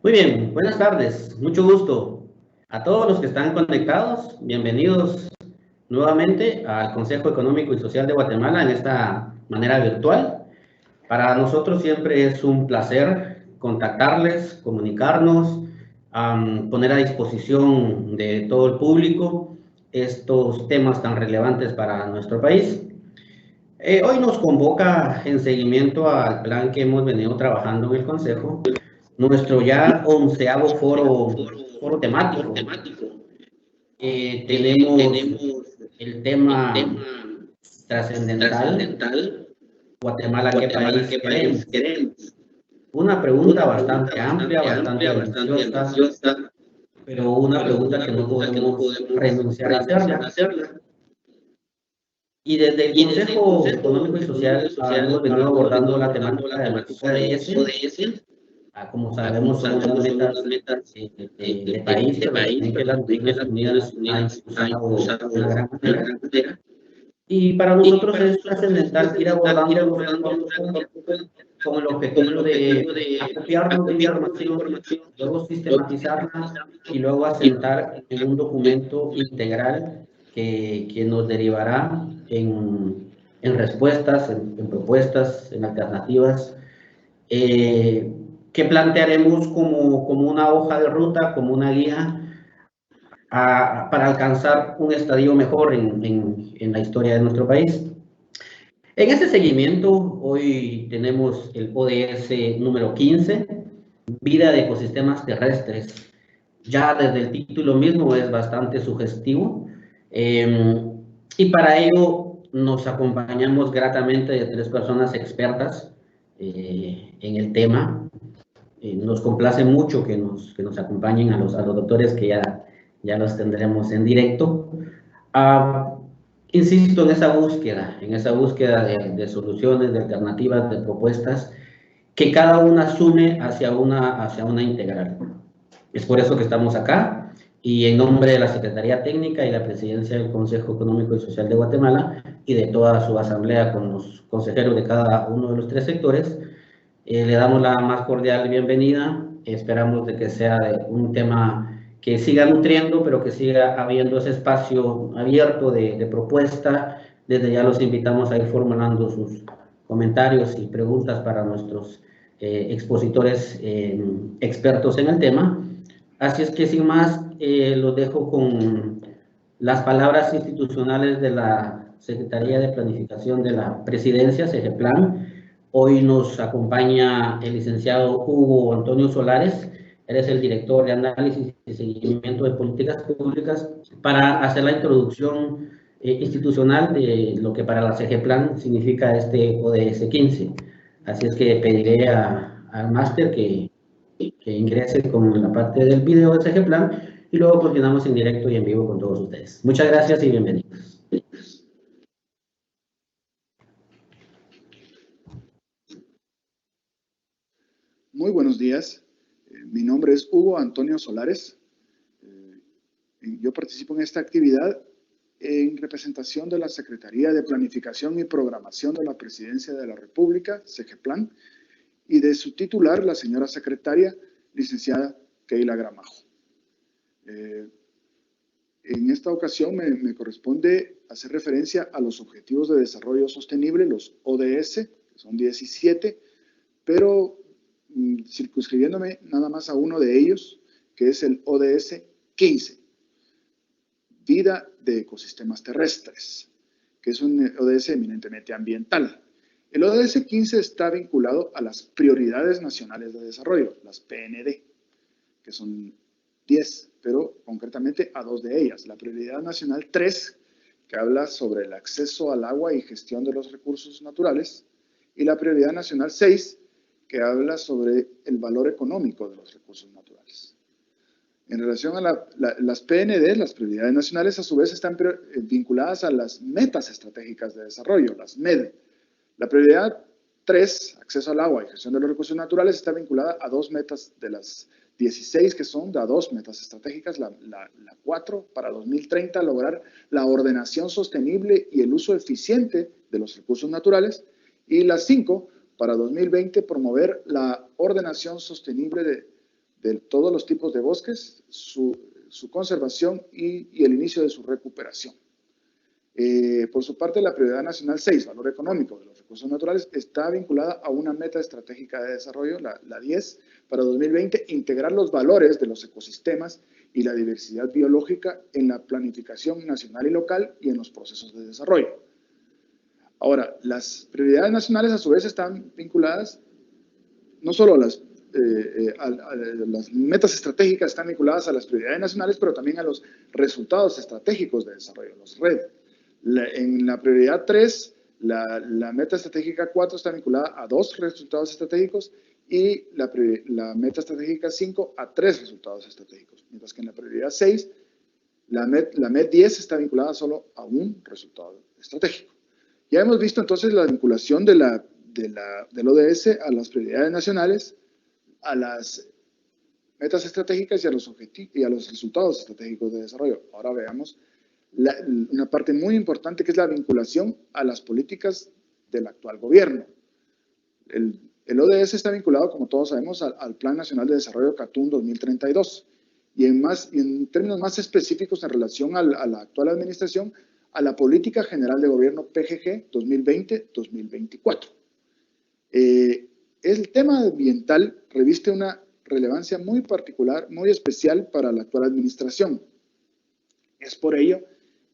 Muy bien, buenas tardes, mucho gusto. A todos los que están conectados, bienvenidos nuevamente al Consejo Económico y Social de Guatemala en esta manera virtual. Para nosotros siempre es un placer contactarles, comunicarnos, poner a disposición de todo el público estos temas tan relevantes para nuestro país. Hoy nos convoca en seguimiento al plan que hemos venido trabajando en el Consejo, nuestro ya 11º foro temático. Tenemos el tema trascendental, Guatemala, ¿qué país queremos? Una pregunta bastante amplia, bastante ambiciosa, pero una pregunta que no podemos renunciar a hacerla. Y desde el Consejo Económico y Social hemos venido abordando la temática de los ODS. Como sabemos, son unas metas de país, pero también que las Naciones Unidas ha impulsado de una gran manera. Y para nosotros es trascendental ir abordando los retos con el objetivo de apropiarnos de la información, luego sistematizarla y luego asentar en un documento integral que nos derivará en respuestas, en propuestas, en alternativas, que plantearemos como una hoja de ruta, como una guía para alcanzar un estadio mejor en la historia de nuestro país. En este seguimiento, hoy tenemos el ODS número 15, Vida de ecosistemas terrestres. Ya desde el título mismo es bastante sugestivo. Y para ello nos acompañamos gratamente de 3 personas expertas en el tema. Nos complace mucho que nos acompañen a los doctores que ya los tendremos en directo. Uh, Insisto en esa búsqueda de soluciones, de alternativas, de propuestas, que cada una sume hacia una integral. Es por eso que estamos acá y en nombre de la Secretaría Técnica y la Presidencia del Consejo Económico y Social de Guatemala y de toda su asamblea con los consejeros de cada uno de los 3 sectores, le damos la más cordial bienvenida. Esperamos de que sea un tema que siga nutriendo, pero que siga habiendo ese espacio abierto de propuesta. Desde ya los invitamos a ir formulando sus comentarios y preguntas para nuestros expositores expertos en el tema. Así es que sin más, los dejo con las palabras institucionales de la Secretaría de Planificación de la Presidencia, SEGEPLAN. Hoy nos acompaña el licenciado Hugo Antonio Solares. Eres el director de análisis y seguimiento de políticas públicas para hacer la introducción institucional de lo que para la SEGEPLAN significa este ODS 15. Así es que pediré al máster que ingrese con la parte del video de SEGEPLAN y luego continuamos en directo y en vivo con todos ustedes. Muchas gracias y bienvenidos. Muy buenos días. Mi nombre es Hugo Antonio Solares. Yo participo en esta actividad en representación de la Secretaría de Planificación y Programación de la Presidencia de la República, SEGEPLAN, y de su titular, la señora secretaria, licenciada Keila Gramajo. En esta ocasión me corresponde hacer referencia a los Objetivos de Desarrollo Sostenible, los ODS, que son 17, pero circunscribiéndome nada más a uno de ellos, que es el ODS 15, Vida de ecosistemas terrestres, que es un ODS eminentemente ambiental. El ODS 15 está vinculado a las prioridades nacionales de desarrollo, las PND, que son 10, pero concretamente a 2 de ellas. La prioridad nacional 3, que habla sobre el acceso al agua y gestión de los recursos naturales, y la prioridad nacional 6, que habla sobre el valor económico de los recursos naturales. En relación a las PND, las prioridades nacionales, a su vez están vinculadas a las metas estratégicas de desarrollo, las MED. La prioridad 3, acceso al agua y gestión de los recursos naturales, está vinculada a 2 metas de las 16 que son de 2 metas estratégicas. La 4, para 2030, lograr la ordenación sostenible y el uso eficiente de los recursos naturales. Y la 5, para 2020, promover la ordenación sostenible de todos los tipos de bosques, su conservación y el inicio de su recuperación. Por su parte, la prioridad nacional 6, valor económico de los recursos naturales, está vinculada a una meta estratégica de desarrollo, la 10, para 2020, integrar los valores de los ecosistemas y la diversidad biológica en la planificación nacional y local y en los procesos de desarrollo. Ahora, las prioridades nacionales a su vez están vinculadas, no solo a las metas estratégicas están vinculadas a las prioridades nacionales, pero también a los resultados estratégicos de desarrollo, los RED. En la prioridad 3, la meta estratégica 4 está vinculada a 2 resultados estratégicos y la meta estratégica 5 a 3 resultados estratégicos. Mientras que en la prioridad 6, la MET 10 está vinculada solo a un resultado estratégico. Ya hemos visto entonces la vinculación del ODS a las prioridades nacionales, a las metas estratégicas y a los resultados estratégicos de desarrollo. Ahora veamos una parte muy importante que es la vinculación a las políticas del actual gobierno. El ODS está vinculado, como todos sabemos, al Plan Nacional de Desarrollo CATUN 2032 y en términos más específicos en relación a la actual administración, a la Política General de Gobierno PGG 2020-2024. El tema ambiental reviste una relevancia muy particular, muy especial para la actual administración. Es por ello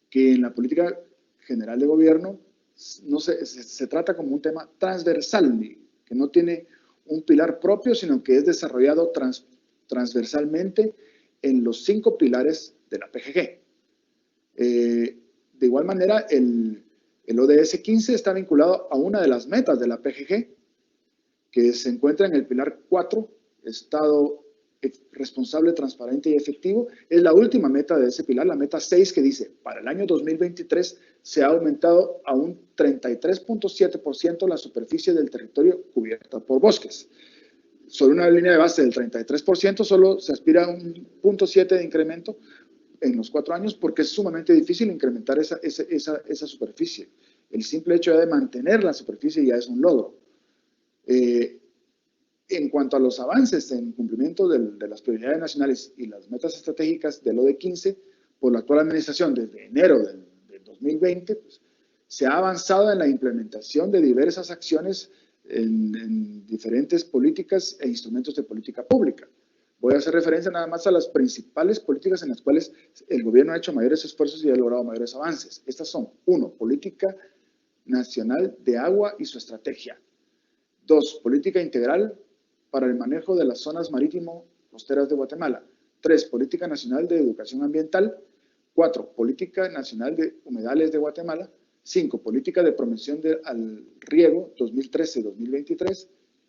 que en la Política General de Gobierno se trata como un tema transversal, que no tiene un pilar propio, sino que es desarrollado transversalmente en los 5 pilares de la PGG. De igual manera, el ODS 15 está vinculado a una de las metas de la PGG, que se encuentra en el pilar 4, Estado responsable, transparente y efectivo. Es la última meta de ese pilar, la meta 6, que dice, para el año 2023 se ha aumentado a un 33.7% la superficie del territorio cubierta por bosques. Sobre una línea de base del 33%, solo se aspira a un 0.7 de incremento en los 4 años, porque es sumamente difícil incrementar esa superficie. El simple hecho de mantener la superficie ya es un logro. En cuanto a los avances en cumplimiento de las prioridades nacionales y las metas estratégicas del ODS 15 por la actual administración desde enero del 2020, pues, se ha avanzado en la implementación de diversas acciones en diferentes políticas e instrumentos de política pública. Voy a hacer referencia nada más a las principales políticas en las cuales el gobierno ha hecho mayores esfuerzos y ha logrado mayores avances. Estas son: 1, Política Nacional de Agua y su estrategia. 2, Política Integral para el manejo de las zonas marítimo-costeras de Guatemala. 3, Política Nacional de Educación Ambiental. 4, Política Nacional de Humedales de Guatemala. 5, Política de Promoción al Riego 2013-2023.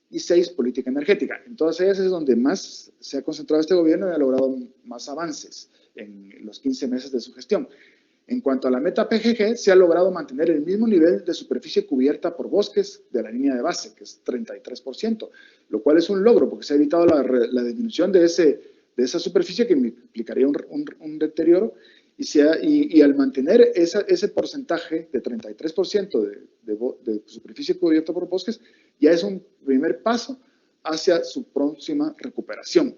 Y 6, Política Energética. En todas ellas es donde más se ha concentrado este gobierno y ha logrado más avances en los 15 meses de su gestión. En cuanto a la meta PGG, se ha logrado mantener el mismo nivel de superficie cubierta por bosques de la línea de base, que es 33%, lo cual es un logro porque se ha evitado la disminución de esa superficie que implicaría un deterioro, y al mantener ese porcentaje de 33% de superficie cubierta por bosques, ya es un primer paso hacia su próxima recuperación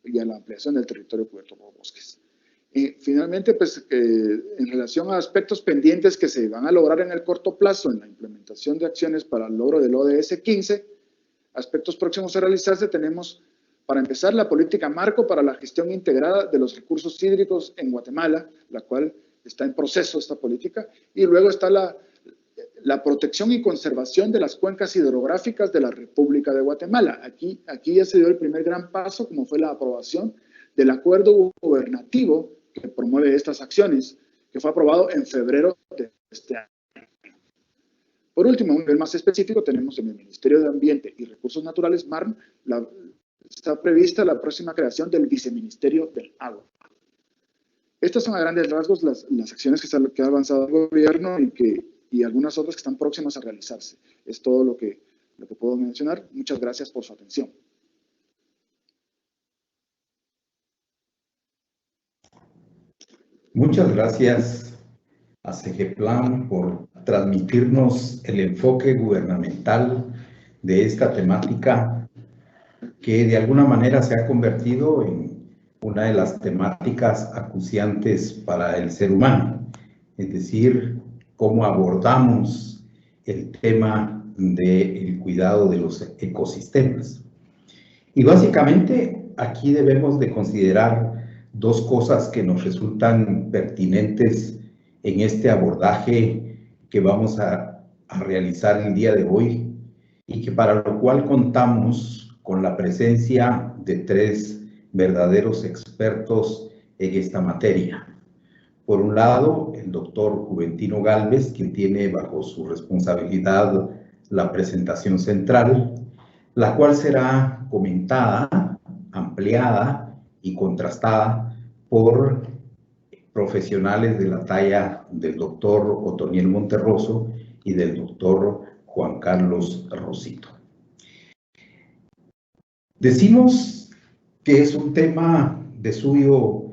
y a la ampliación del territorio cubierto por bosques. Y finalmente, pues, en relación a aspectos pendientes que se van a lograr en el corto plazo en la implementación de acciones para el logro del ODS 15, aspectos próximos a realizarse, tenemos, para empezar, la política marco para la gestión integrada de los recursos hídricos en Guatemala, la cual está en proceso esta política, y luego está la protección y conservación de las cuencas hidrográficas de la República de Guatemala. Aquí ya se dio el primer gran paso, como fue la aprobación del acuerdo gubernativo que promueve estas acciones, que fue aprobado en febrero de este año. Por último, a un nivel más específico, tenemos en el Ministerio de Ambiente y Recursos Naturales, MARN, está prevista la próxima creación del Viceministerio del Agua. Estas son a grandes rasgos las acciones que ha avanzado el gobierno y algunas otras que están próximas a realizarse. Es todo lo que puedo mencionar. Muchas gracias por su atención. Muchas gracias a CGPLAN por transmitirnos el enfoque gubernamental de esta temática que de alguna manera se ha convertido en una de las temáticas acuciantes para el ser humano, es decir, cómo abordamos el tema del cuidado de los ecosistemas. Y básicamente aquí debemos de considerar dos cosas que nos resultan pertinentes en este abordaje que vamos a realizar el día de hoy y que para lo cual contamos con la presencia de tres verdaderos expertos en esta materia. Por un lado, el doctor Juventino Gálvez, quien tiene bajo su responsabilidad la presentación central, la cual será comentada, ampliada y contrastada por profesionales de la talla del doctor Otoniel Monterroso y del doctor Juan Carlos Rosito. Decimos que es un tema de suyo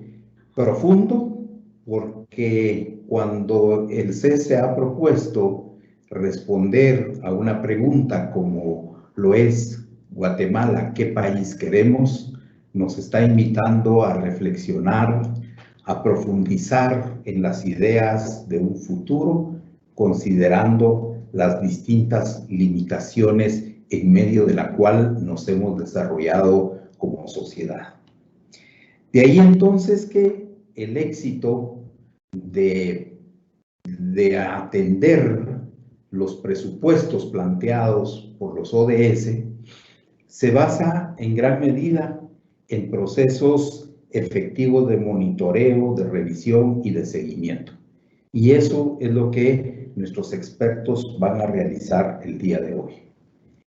profundo porque cuando el CES se ha propuesto responder a una pregunta como lo es Guatemala, ¿qué país queremos?, nos está invitando a reflexionar, a profundizar en las ideas de un futuro, considerando las distintas limitaciones en medio de la cual nos hemos desarrollado como sociedad. De ahí entonces que el éxito de atender los presupuestos planteados por los ODS se basa en gran medida en procesos efectivos de monitoreo, de revisión y de seguimiento. Y eso es lo que nuestros expertos van a realizar el día de hoy.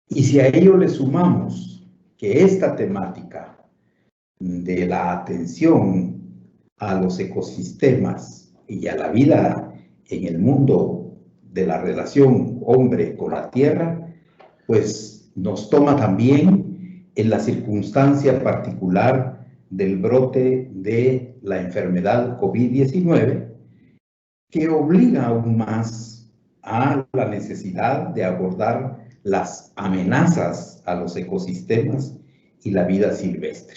Y si a ello le sumamos que esta temática de la atención a los ecosistemas y a la vida en el mundo de la relación hombre con la tierra, pues nos toma también en la circunstancia particular del brote de la enfermedad COVID-19, que obliga aún más a la necesidad de abordar las amenazas a los ecosistemas y la vida silvestre.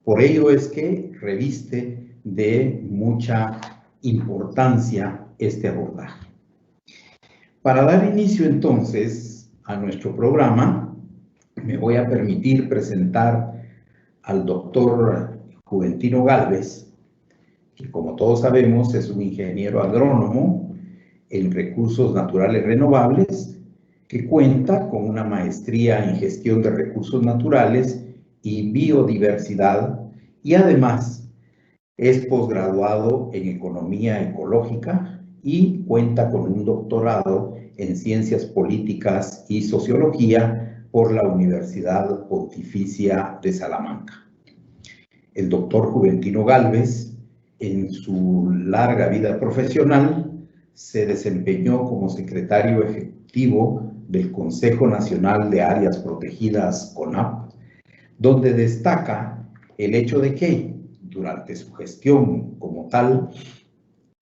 Por ello es que reviste de mucha importancia este abordaje. Para dar inicio entonces a nuestro programa, me voy a permitir presentar al doctor Juventino Gálvez, que como todos sabemos es un ingeniero agrónomo en recursos naturales renovables, que cuenta con una maestría en gestión de recursos naturales y biodiversidad, y además es posgraduado en economía ecológica y cuenta con un doctorado en ciencias políticas y sociología por la Universidad Pontificia de Salamanca. El doctor Juventino Gálvez, en su larga vida profesional, se desempeñó como secretario ejecutivo del Consejo Nacional de Áreas Protegidas, CONAP, donde destaca el hecho de que, durante su gestión como tal,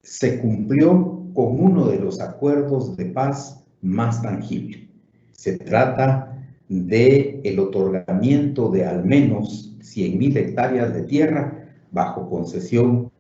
se cumplió con uno de los acuerdos de paz más tangible. Se trata del otorgamiento de al menos 100,000 hectáreas de tierra bajo concesión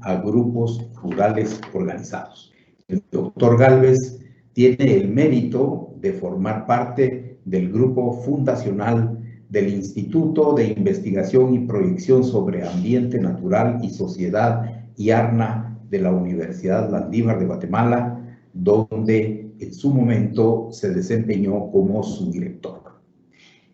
a grupos rurales organizados. El doctor Gálvez tiene el mérito de formar parte del grupo fundacional del Instituto de Investigación y Proyección sobre Ambiente Natural y Sociedad, IARNA, de la Universidad Landívar de Guatemala, donde en su momento se desempeñó como su director.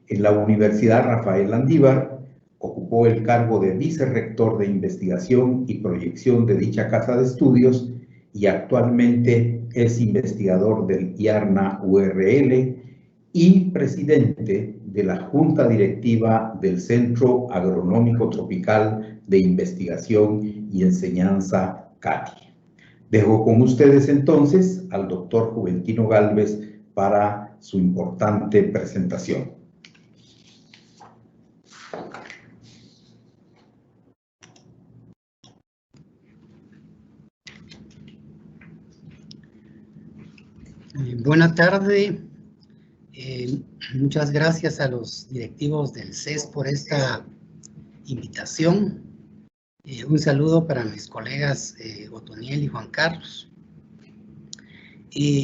En la Universidad Rafael Landívar ocupó el cargo de vicerrector de investigación y proyección de dicha casa de estudios y actualmente es investigador del IARNA URL y presidente de la Junta Directiva del Centro Agronómico Tropical de Investigación y Enseñanza CATI. Dejo con ustedes entonces al doctor Juventino Gálvez para su importante presentación. Buenas tardes. Muchas gracias a los directivos del CES por esta invitación. Un saludo para mis colegas Otoniel y Juan Carlos.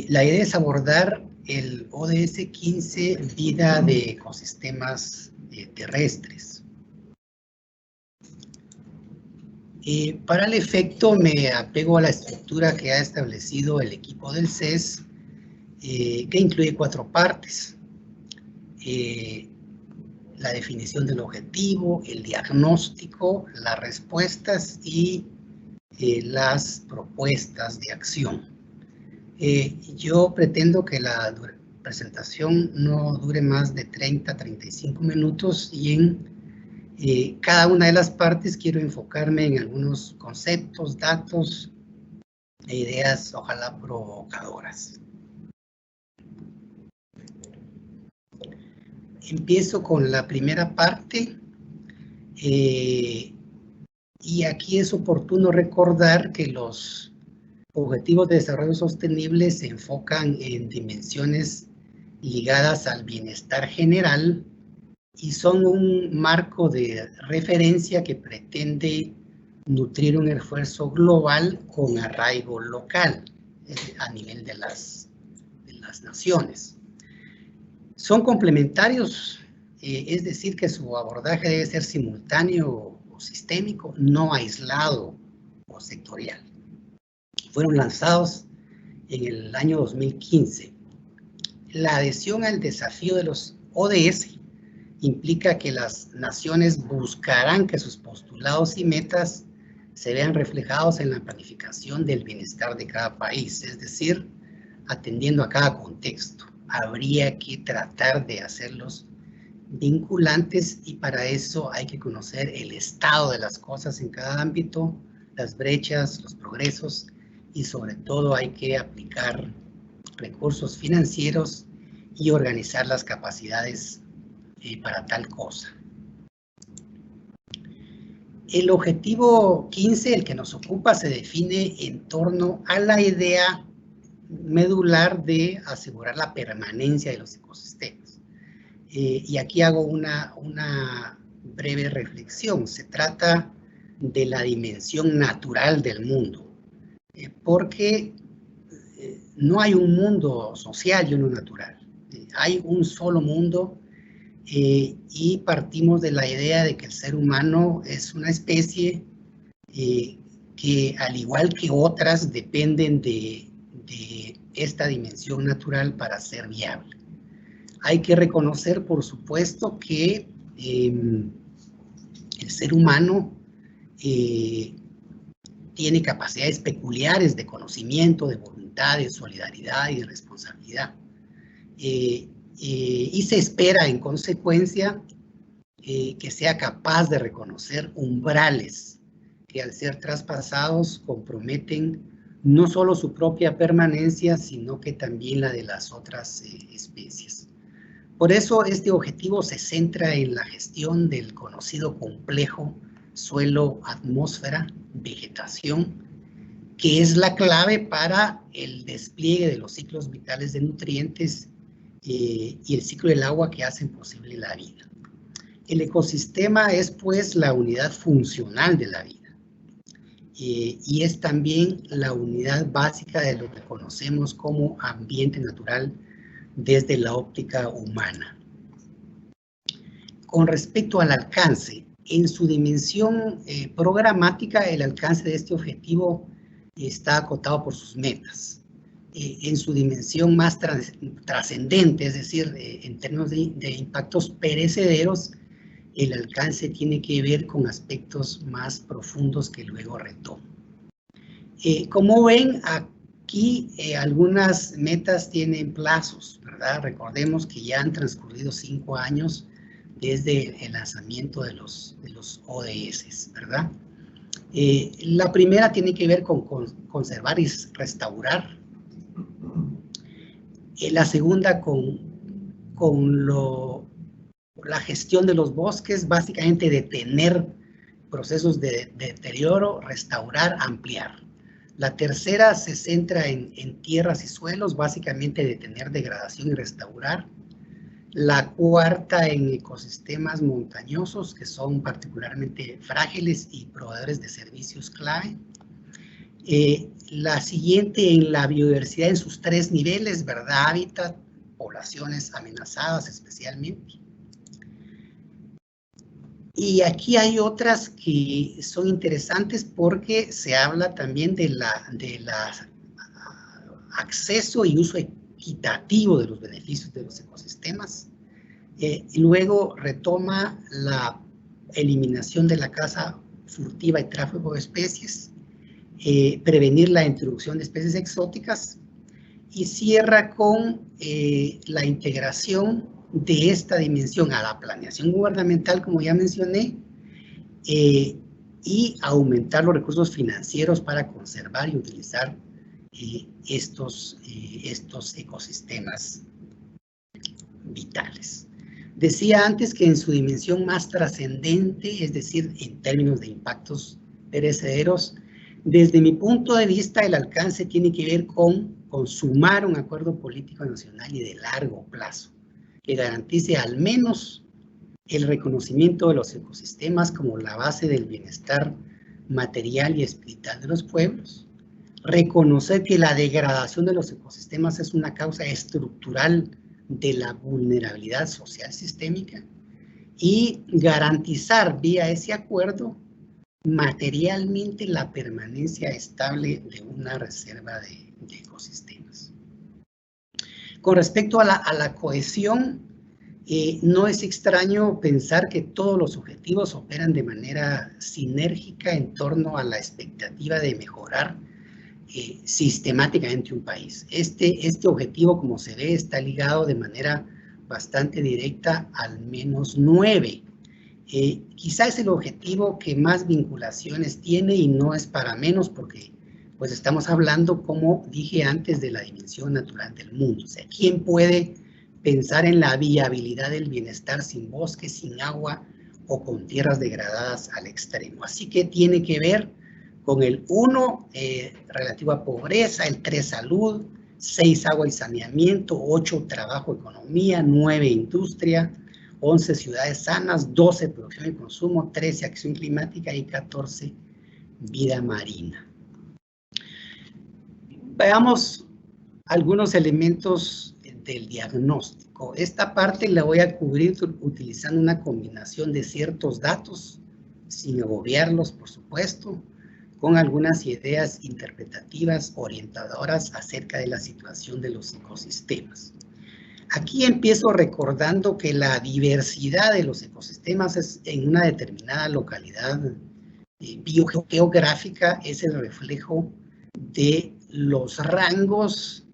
La idea es abordar el ODS 15, vida de ecosistemas terrestres. Para el efecto me apego a la estructura que ha establecido el equipo del CES, que incluye 4 partes. La definición del objetivo, el diagnóstico, las respuestas y las propuestas de acción. Yo pretendo que la presentación no dure más de 30-35 minutos y en cada una de las partes quiero enfocarme en algunos conceptos, datos e ideas ojalá provocadoras. Empiezo con la primera parte y aquí es oportuno recordar que los Objetivos de Desarrollo Sostenible se enfocan en dimensiones ligadas al bienestar general y son un marco de referencia que pretende nutrir un esfuerzo global con arraigo local a nivel de las naciones. Son complementarios, es decir, que su abordaje debe ser simultáneo o sistémico, no aislado o sectorial. Fueron lanzados en el año 2015. La adhesión al desafío de los ODS implica que las naciones buscarán que sus postulados y metas se vean reflejados en la planificación del bienestar de cada país, es decir, atendiendo a cada contexto. Habría que tratar de hacerlos vinculantes y para eso hay que conocer el estado de las cosas en cada ámbito, las brechas, los progresos y sobre todo hay que aplicar recursos financieros y organizar las capacidades para tal cosa. El objetivo 15, el que nos ocupa, se define en torno a la idea medular de asegurar la permanencia de los ecosistemas. Y aquí hago una breve reflexión. Se trata de la dimensión natural del mundo, porque no hay un mundo social y uno natural. Hay un solo mundo y partimos de la idea de que el ser humano es una especie que, al igual que otras, dependen de esta dimensión natural para ser viable. Hay que reconocer, por supuesto, que el ser humano tiene capacidades peculiares de conocimiento, de voluntad, de solidaridad y de responsabilidad. Y se espera, en consecuencia, que sea capaz de reconocer umbrales que al ser traspasados comprometen no solo su propia permanencia, sino que también la de las otras especies. Por eso este objetivo se centra en la gestión del conocido complejo suelo-atmósfera, vegetación, que es la clave para el despliegue de los ciclos vitales de nutrientes y el ciclo del agua que hacen posible la vida. El ecosistema es pues la unidad funcional de la vida y es también la unidad básica de lo que conocemos como ambiente natural desde la óptica humana. Con respecto al alcance, en su dimensión programática, el alcance de este objetivo está acotado por sus metas. En su dimensión más trascendente, es decir, en términos de impactos perecederos, el alcance tiene que ver con aspectos más profundos que luego retomo. Como ven, aquí algunas metas tienen plazos, ¿verdad? Recordemos que ya han transcurrido 5 años desde el lanzamiento de los ODS, ¿verdad? La primera tiene que ver con conservar y restaurar. La segunda con la gestión de los bosques, básicamente detener procesos de deterioro, restaurar, ampliar. La tercera se centra en tierras y suelos, básicamente detener degradación y restaurar. la cuarta en ecosistemas montañosos, que son particularmente frágiles y proveedores de servicios clave. La siguiente en la biodiversidad en sus 3 niveles, ¿verdad? Hábitat, poblaciones amenazadas especialmente. Y aquí hay otras que son interesantes porque se habla también de la acceso y uso equitativo de los beneficios de los ecosistemas. Y luego retoma la eliminación de la caza furtiva y tráfico de especies, prevenir la introducción de especies exóticas, y cierra con la integración de esta dimensión a la planeación gubernamental, como ya mencioné, y aumentar los recursos financieros para conservar y utilizar estos ecosistemas vitales. Decía antes que en su dimensión más trascendente, es decir, en términos de impactos perecederos, desde mi punto de vista el alcance tiene que ver con consumar un acuerdo político nacional y de largo plazo, que garantice al menos el reconocimiento de los ecosistemas como la base del bienestar material y espiritual de los pueblos, reconocer que la degradación de los ecosistemas es una causa estructural de la vulnerabilidad social sistémica, y garantizar vía ese acuerdo materialmente la permanencia estable de una reserva de ecosistemas. Con respecto a la cohesión, no es extraño pensar que todos los objetivos operan de manera sinérgica en torno a la expectativa de mejorar sistemáticamente un país. Este objetivo, como se ve, está ligado de manera bastante directa al menos 9. Quizá es el objetivo que más vinculaciones tiene, y no es para menos porque pues estamos hablando, como dije antes, de la dimensión natural del mundo. O sea, ¿quién puede pensar en la viabilidad del bienestar sin bosques, sin agua o con tierras degradadas al extremo? Así que tiene que ver con el 1, relativo a pobreza, el 3, salud, 6, agua y saneamiento, 8, trabajo, economía, 9, industria, 11, ciudades sanas, 12, producción y consumo, 13, acción climática y 14, vida marina. Veamos algunos elementos del diagnóstico. Esta parte la voy a cubrir utilizando una combinación de ciertos datos, sin agobiarlos, por supuesto, con algunas ideas interpretativas orientadoras acerca de la situación de los ecosistemas. Aquí empiezo recordando que la diversidad de los ecosistemas en una determinada localidad biogeográfica es el reflejo de los rangos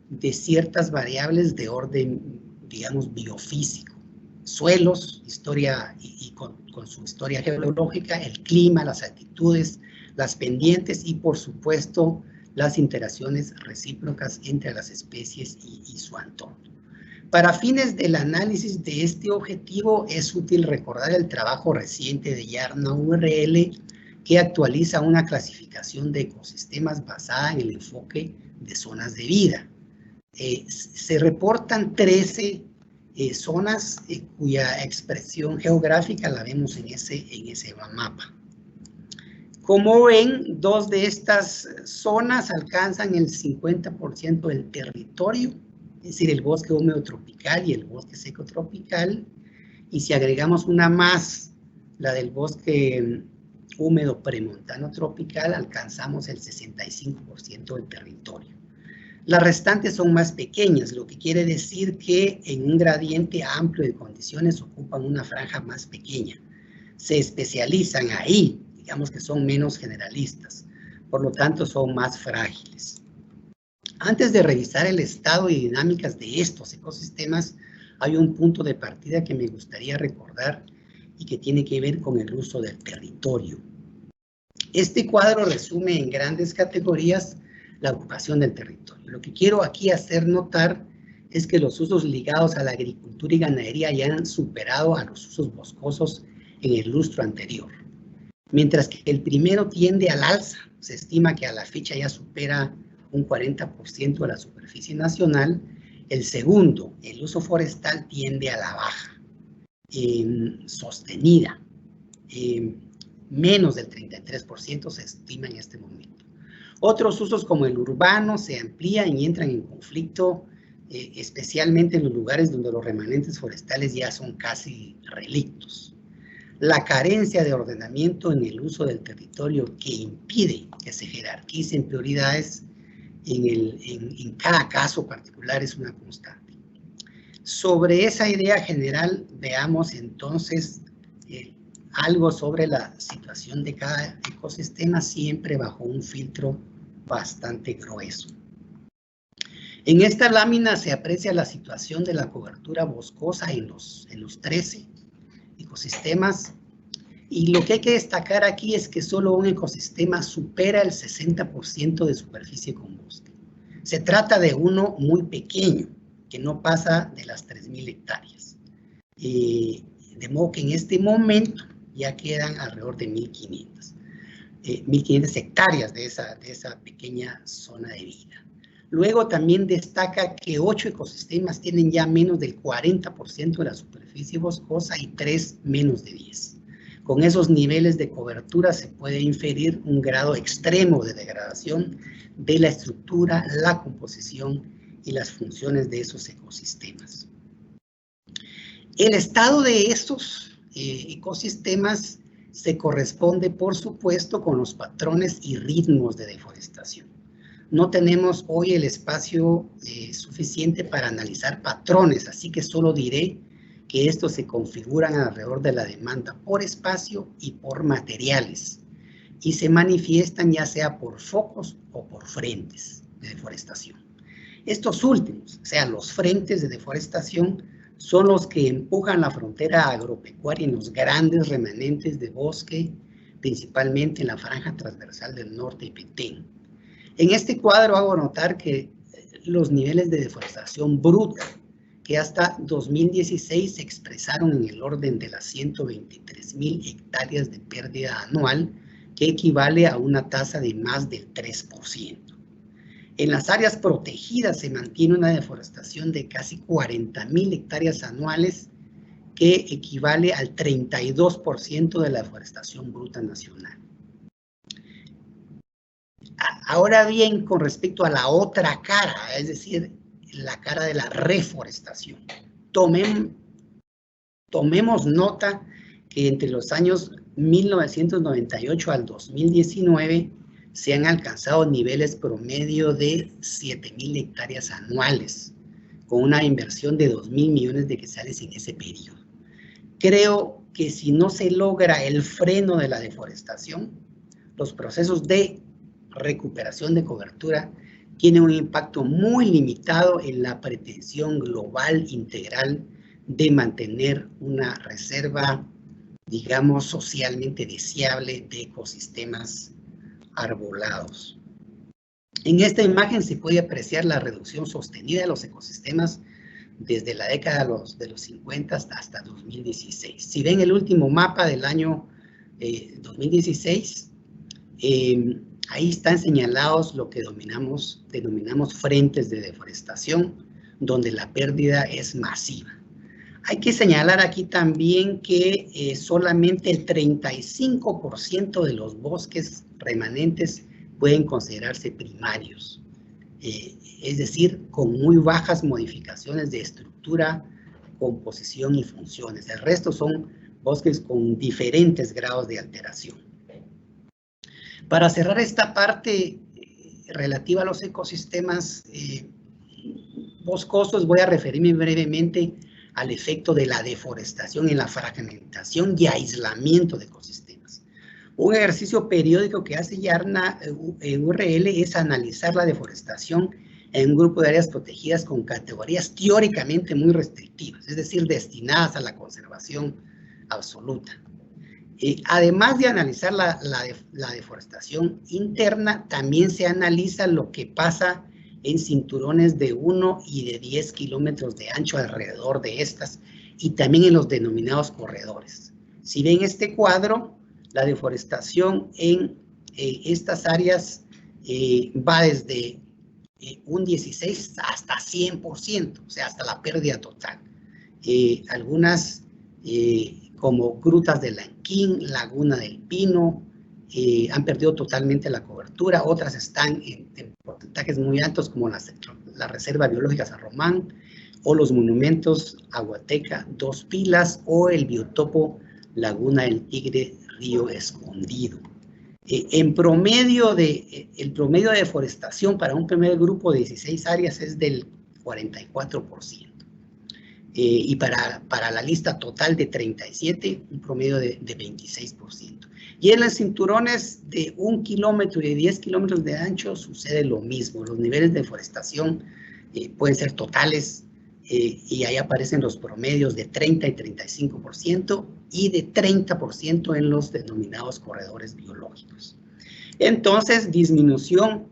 de ciertas variables de orden, digamos, biofísico. Suelos, historia y con su historia geológica, el clima, las altitudes, las pendientes y, por supuesto, las interacciones recíprocas entre las especies y su entorno. Para fines del análisis de este objetivo, es útil recordar el trabajo reciente de Yarna URL, que actualiza una clasificación de ecosistemas basada en el enfoque de zonas de vida. Se reportan 13 zonas cuya expresión geográfica la vemos en ese mapa. Como ven, 2 de estas zonas alcanzan el 50% del territorio, es decir, el bosque húmedo tropical y el bosque seco tropical, y si agregamos una más, la del bosque húmedo premontano tropical, alcanzamos el 65% del territorio. Las restantes son más pequeñas, lo que quiere decir que en un gradiente amplio de condiciones ocupan una franja más pequeña. Se especializan ahí, digamos que son menos generalistas, por lo tanto son más frágiles. Antes de revisar el estado y dinámicas de estos ecosistemas, hay un punto de partida que me gustaría recordar y que tiene que ver con el uso del territorio. Este cuadro resume en grandes categorías la ocupación del territorio. Lo que quiero aquí hacer notar es que los usos ligados a la agricultura y ganadería ya han superado a los usos boscosos en el lustro anterior. Mientras que el primero tiende al alza, se estima que a la fecha ya supera un 40% de la superficie nacional, El segundo, el uso forestal tiende a la baja, sostenida. Menos del 33% se estima en este momento. Otros usos como el urbano se amplían y entran en conflicto, especialmente en los lugares donde los remanentes forestales ya son casi relictos. La carencia de ordenamiento en el uso del territorio que impide que se jerarquicen prioridades en cada caso particular es una constante. Sobre esa idea general, veamos entonces algo sobre la situación de cada ecosistema, siempre bajo un filtro bastante grueso. En esta lámina se aprecia la situación de la cobertura boscosa en los 13 ecosistemas, y lo que hay que destacar aquí es que solo un ecosistema supera el 60% de superficie con bosque. Se trata de uno muy pequeño, que no pasa de las 3.000 hectáreas. De modo que en este momento ya quedan alrededor de 1.500 hectáreas de esa pequeña zona de vida. Luego también destaca que 8 ecosistemas tienen ya menos del 40% de la superficie boscosa y 3 menos de 10. Con esos niveles de cobertura se puede inferir un grado extremo de degradación de la estructura, la composición y las funciones de esos ecosistemas. El estado de estos ecosistemas se corresponde, por supuesto, con los patrones y ritmos de deforestación. No tenemos hoy el espacio suficiente para analizar patrones, así que solo diré que estos se configuran alrededor de la demanda por espacio y por materiales, y se manifiestan ya sea por focos o por frentes de deforestación. Estos últimos, o sea, los frentes de deforestación, son los que empujan la frontera agropecuaria en los grandes remanentes de bosque, principalmente en la franja transversal del norte y Petén. En este cuadro hago notar que los niveles de deforestación bruta, que hasta 2016 se expresaron en el orden de las 123.000 hectáreas de pérdida anual, que equivale a una tasa de más del 3%. En las áreas protegidas se mantiene una deforestación de casi 40.000 hectáreas anuales, que equivale al 32% de la deforestación bruta nacional. Ahora bien, con respecto a la otra cara, es decir, la cara de la reforestación, tomemos nota que entre los años 1998 al 2019 se han alcanzado niveles promedio de 7.000 hectáreas anuales, con una inversión de 2.000 millones de quetzales en ese periodo. Creo que si no se logra el freno de la deforestación, los procesos de recuperación de cobertura tienen un impacto muy limitado en la pretensión global integral de mantener una reserva, digamos, socialmente deseable de ecosistemas arbolados. En esta imagen se puede apreciar la reducción sostenida de los ecosistemas desde la década de los 50 hasta 2016. Si ven el último mapa del año 2016, ahí están señalados lo que denominamos frentes de deforestación, donde la pérdida es masiva. Hay que señalar aquí también que solamente el 35% de los bosques remanentes pueden considerarse primarios, es decir, con muy bajas modificaciones de estructura, composición y funciones. El resto son bosques con diferentes grados de alteración. Para cerrar esta parte relativa a los ecosistemas boscosos, voy a referirme brevemente al efecto de la deforestación en la fragmentación y aislamiento de ecosistemas. Un ejercicio periódico que hace Yarna URL es analizar la deforestación en un grupo de áreas protegidas con categorías teóricamente muy restrictivas, es decir, destinadas a la conservación absoluta. Además de analizar la deforestación interna, también se analiza lo que pasa en cinturones de 1 y de 10 kilómetros de ancho alrededor de estas, y también en los denominados corredores. Si ven este cuadro, la deforestación en estas áreas va desde un 16% hasta 100%, o sea, hasta la pérdida total. Algunas, como Grutas de Lanquín, Laguna del Pino, han perdido totalmente la cobertura, otras están en porcentajes muy altos, como la Reserva Biológica San Román, o los monumentos Aguateca, Dos Pilas, o el biotopo Laguna del Tigre, Río Escondido. El promedio de deforestación para un primer grupo de 16 áreas es del 44%. Y para la lista total de 37, un promedio de 26%. Y en los cinturones de 1 kilómetro y de 10 kilómetros de ancho sucede lo mismo. Los niveles de deforestación pueden ser totales, y ahí aparecen los promedios de 30 y 35% y de 30% en los denominados corredores biológicos. Entonces, disminución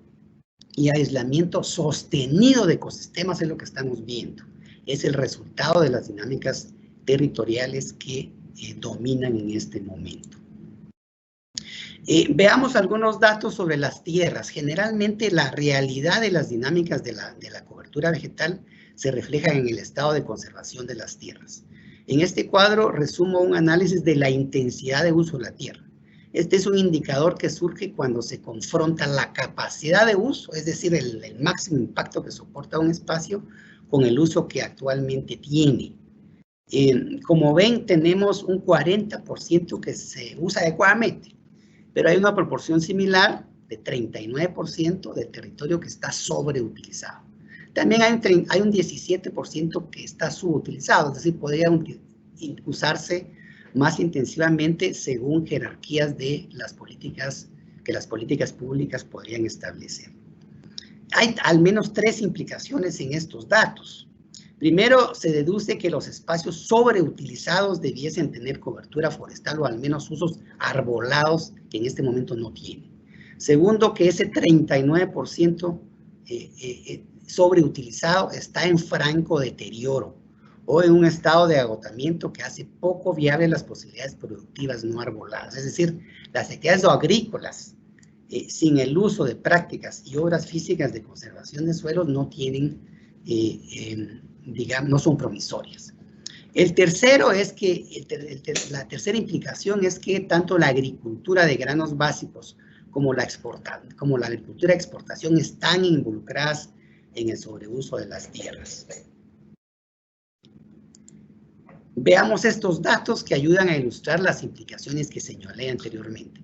y aislamiento sostenido de ecosistemas es lo que estamos viendo. Es el resultado de las dinámicas territoriales que dominan en este momento. Veamos algunos datos sobre las tierras. Generalmente la realidad de las dinámicas de la cobertura vegetal se refleja en el estado de conservación de las tierras. En este cuadro resumo un análisis de la intensidad de uso de la tierra. Este es un indicador que surge cuando se confronta la capacidad de uso, es decir, el máximo impacto que soporta un espacio, con el uso que actualmente tiene. Como ven, tenemos un 40% que se usa adecuadamente, pero hay una proporción similar de 39% del territorio que está sobreutilizado. También hay un 17% que está subutilizado, es decir, podría usarse más intensivamente según jerarquías de las políticas que las políticas públicas podrían establecer. Hay al menos 3 implicaciones en estos datos. Primero, se deduce que los espacios sobreutilizados debiesen tener cobertura forestal o al menos usos arbolados que en este momento no tienen. Segundo, que ese 39% sobreutilizado está en franco deterioro o en un estado de agotamiento que hace poco viables las posibilidades productivas no arboladas. Es decir, las actividades agrícolas sin el uso de prácticas y obras físicas de conservación de suelos no tienen, digamos, no son promisorias. El tercero es que, la tercera implicación es que tanto la agricultura de granos básicos como la agricultura de exportación están involucradas en el sobreuso de las tierras. Veamos estos datos que ayudan a ilustrar las implicaciones que señalé anteriormente.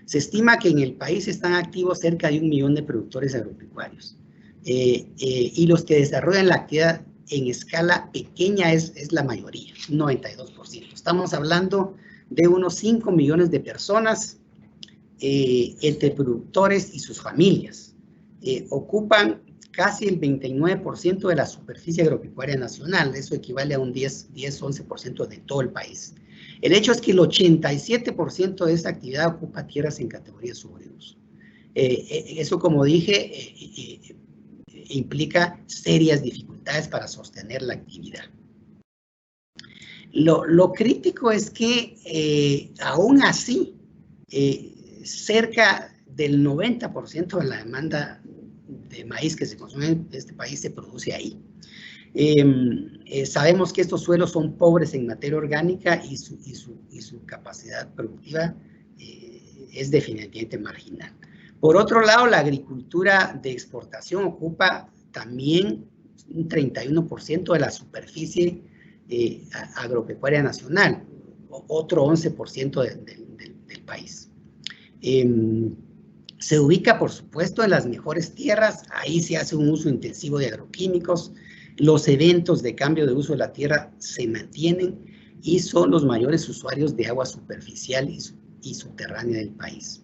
Se estima que en el país están activos cerca de 1 millón de productores agropecuarios, y los que desarrollan la actividad en escala pequeña es la mayoría, 92%. Estamos hablando de unos 5 millones de personas, entre productores y sus familias. Ocupan casi el 29% de la superficie agropecuaria nacional. Eso equivale a un 10-11% de todo el país. El hecho es que el 87% de esa actividad ocupa tierras en categoría sobreuso. Eso, como dije, implica serias dificultades para sostener la actividad. Lo crítico es que, aún así, cerca del 90% de la demanda de maíz que se consume en este país se produce ahí. Sabemos que estos suelos son pobres en materia orgánica y su capacidad productiva es definitivamente marginal. Por otro lado, la agricultura de exportación ocupa también un 31% de la superficie agropecuaria nacional, otro 11% del país. Se ubica, por supuesto, en las mejores tierras. Ahí se hace un uso intensivo de agroquímicos. Los eventos de cambio de uso de la tierra se mantienen y son los mayores usuarios de agua superficial y subterránea del país.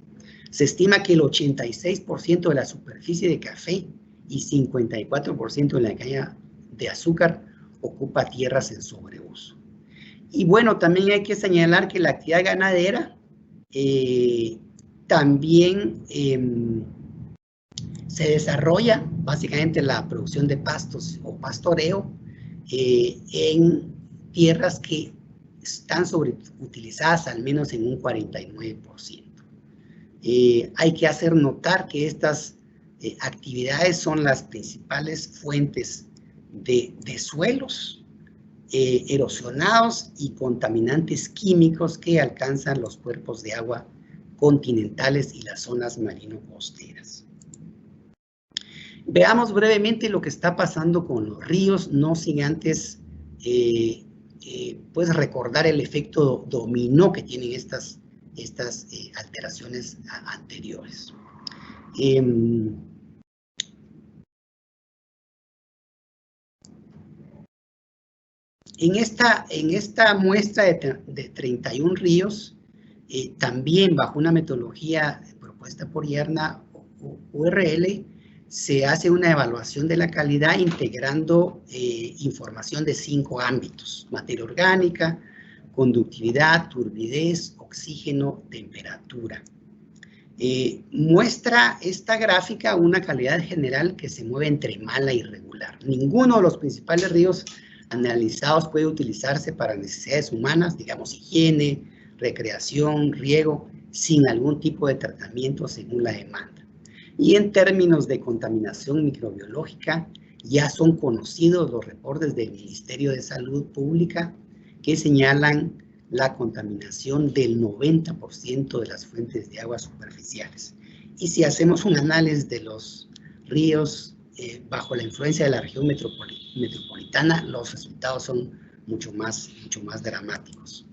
Se estima que el 86% de la superficie de café y 54% de la caña de azúcar ocupa tierras en sobreuso. Y bueno, también hay que señalar que la actividad ganadera también se desarrolla básicamente la producción de pastos o pastoreo en tierras que están sobreutilizadas al menos en un 49%. Hay que hacer notar que estas actividades son las principales fuentes de suelos erosionados y contaminantes químicos que alcanzan los cuerpos de agua continentales y las zonas marino-costeras. Veamos brevemente lo que está pasando con los ríos, no sin antes pues recordar el efecto dominó que tienen estas alteraciones anteriores. En esta muestra de 31 ríos, también bajo una metodología propuesta por IERNA URL, se hace una evaluación de la calidad integrando información de 5 ámbitos: materia orgánica, conductividad, turbidez, oxígeno, temperatura. Muestra esta gráfica una calidad general que se mueve entre mala y regular. Ninguno de los principales ríos analizados puede utilizarse para necesidades humanas, digamos higiene, recreación, riego, sin algún tipo de tratamiento según la demanda. Y en términos de contaminación microbiológica, ya son conocidos los reportes del Ministerio de Salud Pública que señalan la contaminación del 90% de las fuentes de agua superficiales. Y si hacemos un análisis de los ríos bajo la influencia de la región metropolitana, los resultados son mucho más dramáticos.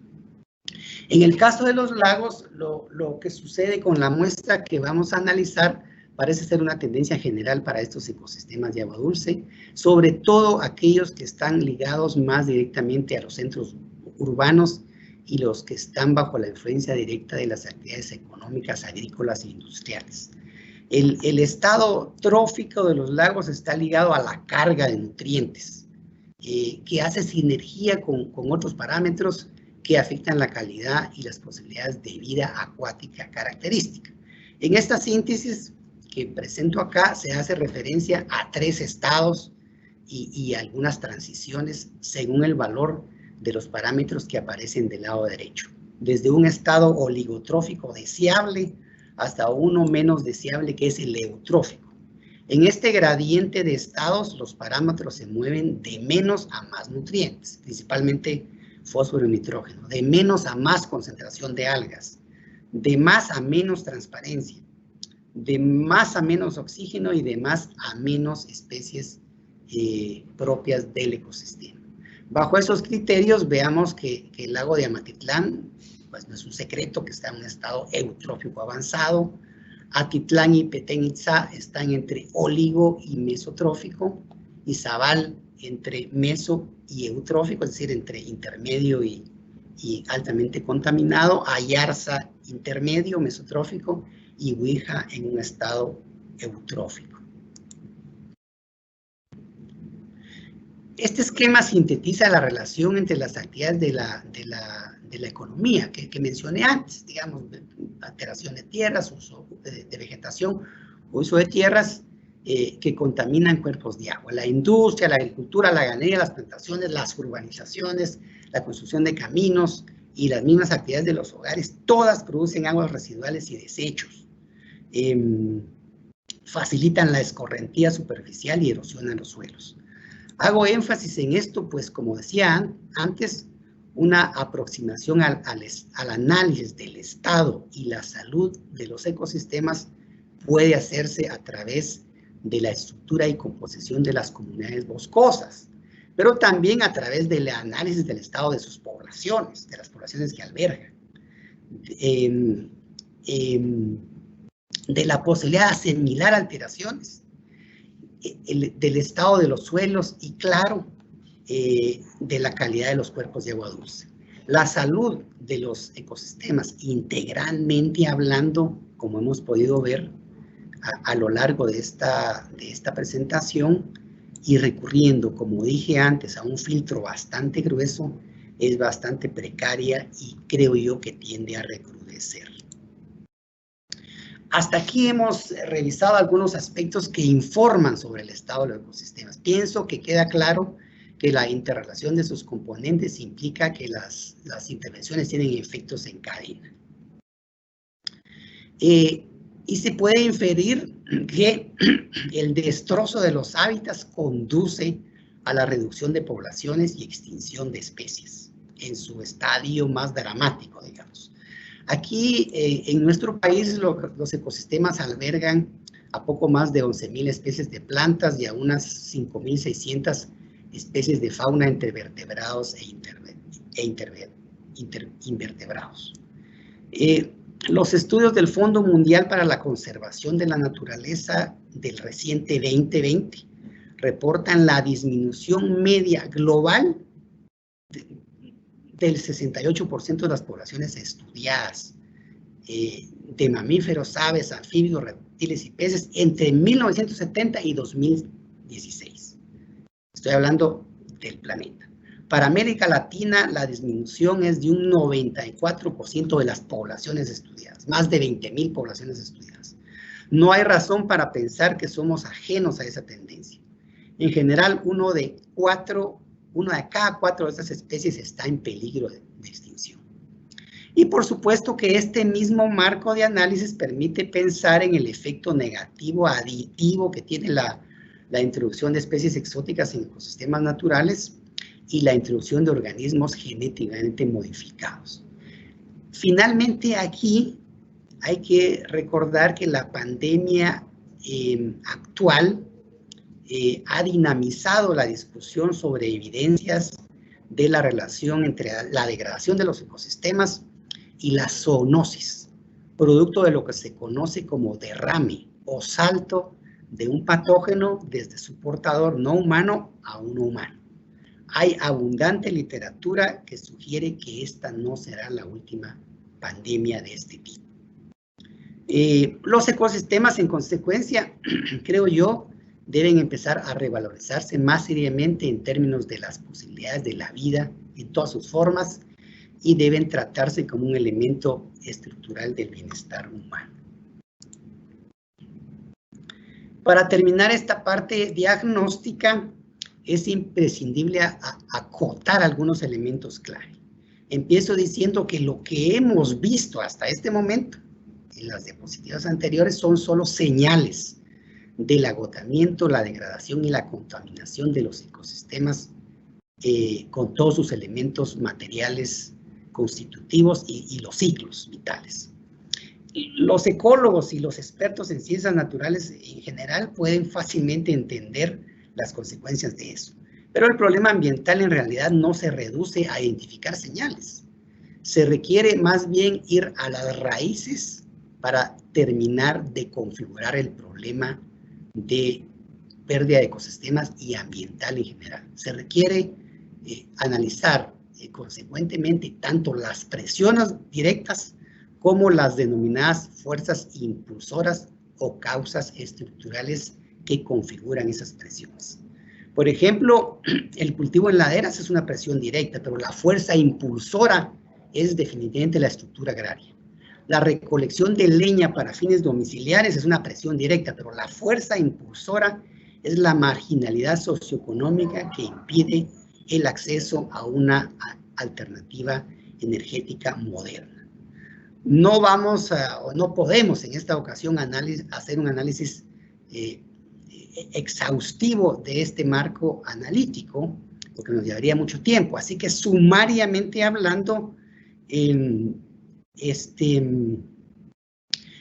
En el caso de los lagos, lo que sucede con la muestra que vamos a analizar parece ser una tendencia general para estos ecosistemas de agua dulce, sobre todo aquellos que están ligados más directamente a los centros urbanos y los que están bajo la influencia directa de las actividades económicas, agrícolas e industriales. El estado trófico de los lagos está ligado a la carga de nutrientes, que hace sinergia con otros parámetros que afectan la calidad y las posibilidades de vida acuática característica. En esta síntesis que presento acá se hace referencia a 3 estados y algunas transiciones según el valor de los parámetros que aparecen del lado derecho, desde un estado oligotrófico deseable hasta uno menos deseable, que es el eutrófico. En este gradiente de estados, los parámetros se mueven de menos a más nutrientes, principalmente fósforo y nitrógeno, de menos a más concentración de algas, de más a menos transparencia, de más a menos oxígeno y de más a menos especies propias del ecosistema. Bajo esos criterios, veamos que el lago de Amatitlán, pues no es un secreto que está en un estado eutrófico avanzado. Atitlán y Petén Itzá están entre oligo y mesotrófico, y Zabal entre meso y eutrófico, es decir, entre intermedio y altamente contaminado. Ayarza intermedio, mesotrófico, y Huija en un estado eutrófico. Este esquema sintetiza la relación entre las actividades de la economía que mencioné antes, digamos, alteración de tierras, uso de vegetación, uso de tierras que contaminan cuerpos de agua. La industria, la agricultura, la ganadería, las plantaciones, las urbanizaciones, la construcción de caminos y las mismas actividades de los hogares, todas producen aguas residuales y desechos. Facilitan la escorrentía superficial y erosionan los suelos. Hago énfasis en esto, pues como decía antes, una aproximación al análisis del estado y la salud de los ecosistemas puede hacerse a través de la estructura y composición de las comunidades boscosas, pero también a través del análisis del estado de sus poblaciones, de las poblaciones que albergan, de la posibilidad de asimilar alteraciones, del estado de los suelos y, claro, de la calidad de los cuerpos de agua dulce. La salud de los ecosistemas, integralmente hablando, como hemos podido ver a lo largo de esta presentación, y recurriendo, como dije antes, a un filtro bastante grueso, es bastante precaria y creo yo que tiende a recrudecer. Hasta aquí hemos revisado algunos aspectos que informan sobre el estado de los ecosistemas. Pienso que queda claro que la interrelación de sus componentes implica que las intervenciones tienen efectos en cadena. Y se puede inferir que el destrozo de los hábitats conduce a la reducción de poblaciones y extinción de especies en su estadio más dramático, digamos. Aquí en nuestro país los ecosistemas albergan a poco más de 11.000 especies de plantas y a unas 5.600 especies de fauna entre vertebrados e invertebrados. Los estudios del Fondo Mundial para la Conservación de la Naturaleza del reciente 2020 reportan la disminución media global del 68% de las poblaciones estudiadas de mamíferos, aves, anfibios, reptiles y peces entre 1970 y 2016. Estoy hablando del planeta. Para América Latina, la disminución es de un 94% de las poblaciones estudiadas, más de 20.000 poblaciones estudiadas. No hay razón para pensar que somos ajenos a esa tendencia. En general, una de cada cuatro de estas especies está en peligro de extinción. Y por supuesto que este mismo marco de análisis permite pensar en el efecto negativo aditivo que tiene la introducción de especies exóticas en ecosistemas naturales y la introducción de organismos genéticamente modificados. Finalmente, aquí hay que recordar que la pandemia actual ha dinamizado la discusión sobre evidencias de la relación entre la degradación de los ecosistemas y la zoonosis, producto de lo que se conoce como derrame o salto de un patógeno desde su portador no humano a uno humano. Hay abundante literatura que sugiere que esta no será la última pandemia de este tipo. Los ecosistemas, en consecuencia, creo yo, deben empezar a revalorizarse más seriamente en términos de las posibilidades de la vida en todas sus formas y deben tratarse como un elemento estructural del bienestar humano. Para terminar esta parte diagnóstica, es imprescindible acotar algunos elementos clave. Empiezo diciendo que lo que hemos visto hasta este momento, en las diapositivas anteriores, son solo señales del agotamiento, la degradación y la contaminación de los ecosistemas con todos sus elementos materiales constitutivos y los ciclos vitales. Los ecólogos y los expertos en ciencias naturales en general pueden fácilmente entender las consecuencias de eso. Pero el problema ambiental en realidad no se reduce a identificar señales. Se requiere más bien ir a las raíces para terminar de configurar el problema de pérdida de ecosistemas y ambiental en general. Se requiere analizar consecuentemente tanto las presiones directas como las denominadas fuerzas impulsoras o causas estructurales que configuran esas presiones. Por ejemplo, el cultivo en laderas es una presión directa, pero la fuerza impulsora es definitivamente la estructura agraria. La recolección de leña para fines domiciliares es una presión directa, pero la fuerza impulsora es la marginalidad socioeconómica que impide el acceso a una alternativa energética moderna. No vamos o no podemos en esta ocasión hacer un análisis exhaustivo de este marco analítico, porque nos llevaría mucho tiempo. Así que sumariamente hablando,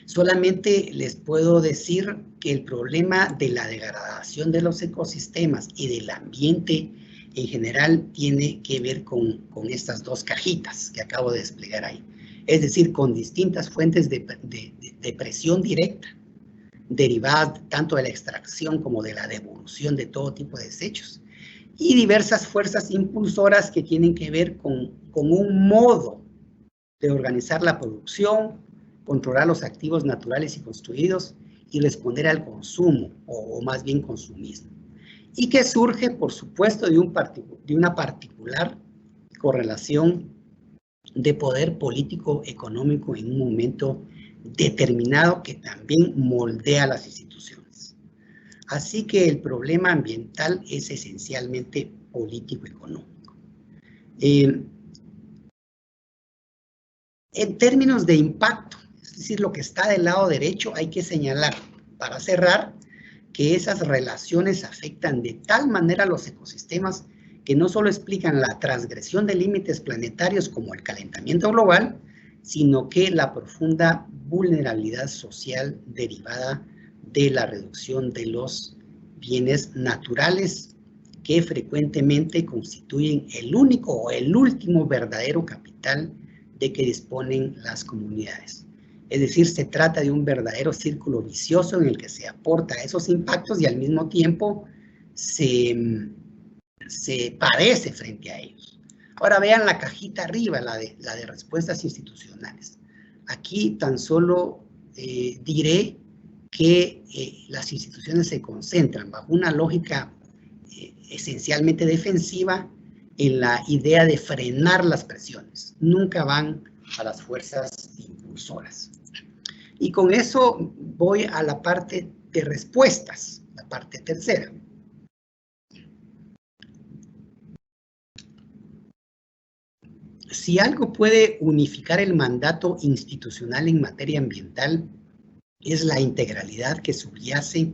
solamente les puedo decir que el problema de la degradación de los ecosistemas y del ambiente en general tiene que ver con estas dos cajitas que acabo de desplegar ahí. Es decir, con distintas fuentes de presión directa, derivadas tanto de la extracción como de la devolución de todo tipo de desechos, y diversas fuerzas impulsoras que tienen que ver con un modo de organizar la producción, controlar los activos naturales y construidos y responder al consumo, o más bien consumismo. Y que surge, por supuesto, de una particular correlación de poder político económico en un momento determinado que también moldea las instituciones. Así que el problema ambiental es esencialmente político-económico. En términos de impacto, decir, lo que está del lado derecho, hay que señalar, para cerrar, que esas relaciones afectan de tal manera a los ecosistemas que no solo explican la transgresión de límites planetarios como el calentamiento global, sino que la profunda vulnerabilidad social derivada de la reducción de los bienes naturales que frecuentemente constituyen el único o el último verdadero capital de que disponen las comunidades. Es decir, se trata de un verdadero círculo vicioso en el que se aporta esos impactos y al mismo tiempo se padece frente a ellos. Ahora vean la cajita arriba, la de respuestas institucionales. Aquí tan solo diré que las instituciones se concentran bajo una lógica esencialmente defensiva en la idea de frenar las presiones. Nunca van a las fuerzas impulsoras. Y con eso voy a la parte de respuestas, la parte tercera. Si algo puede unificar el mandato institucional en materia ambiental, es la integralidad que subyace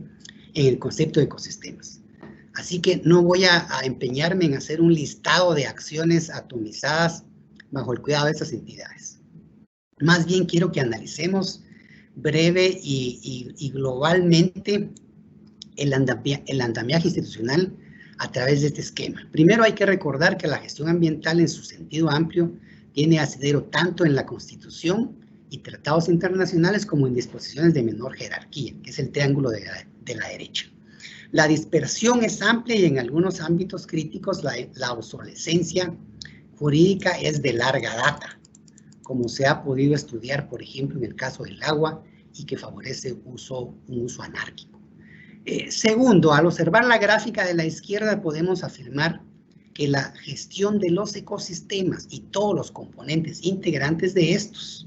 en el concepto de ecosistemas. Así que no voy a empeñarme en hacer un listado de acciones atomizadas bajo el cuidado de estas entidades. Más bien quiero que analicemos breve y globalmente el andamiaje institucional a través de este esquema. Primero hay que recordar que la gestión ambiental en su sentido amplio tiene asidero tanto en la Constitución y tratados internacionales como en disposiciones de menor jerarquía, que es el triángulo de la derecha. La dispersión es amplia y en algunos ámbitos críticos la obsolescencia jurídica es de larga data, como se ha podido estudiar, por ejemplo, en el caso del agua y que favorece un uso anárquico. Segundo, al observar la gráfica de la izquierda podemos afirmar que la gestión de los ecosistemas y todos los componentes integrantes de estos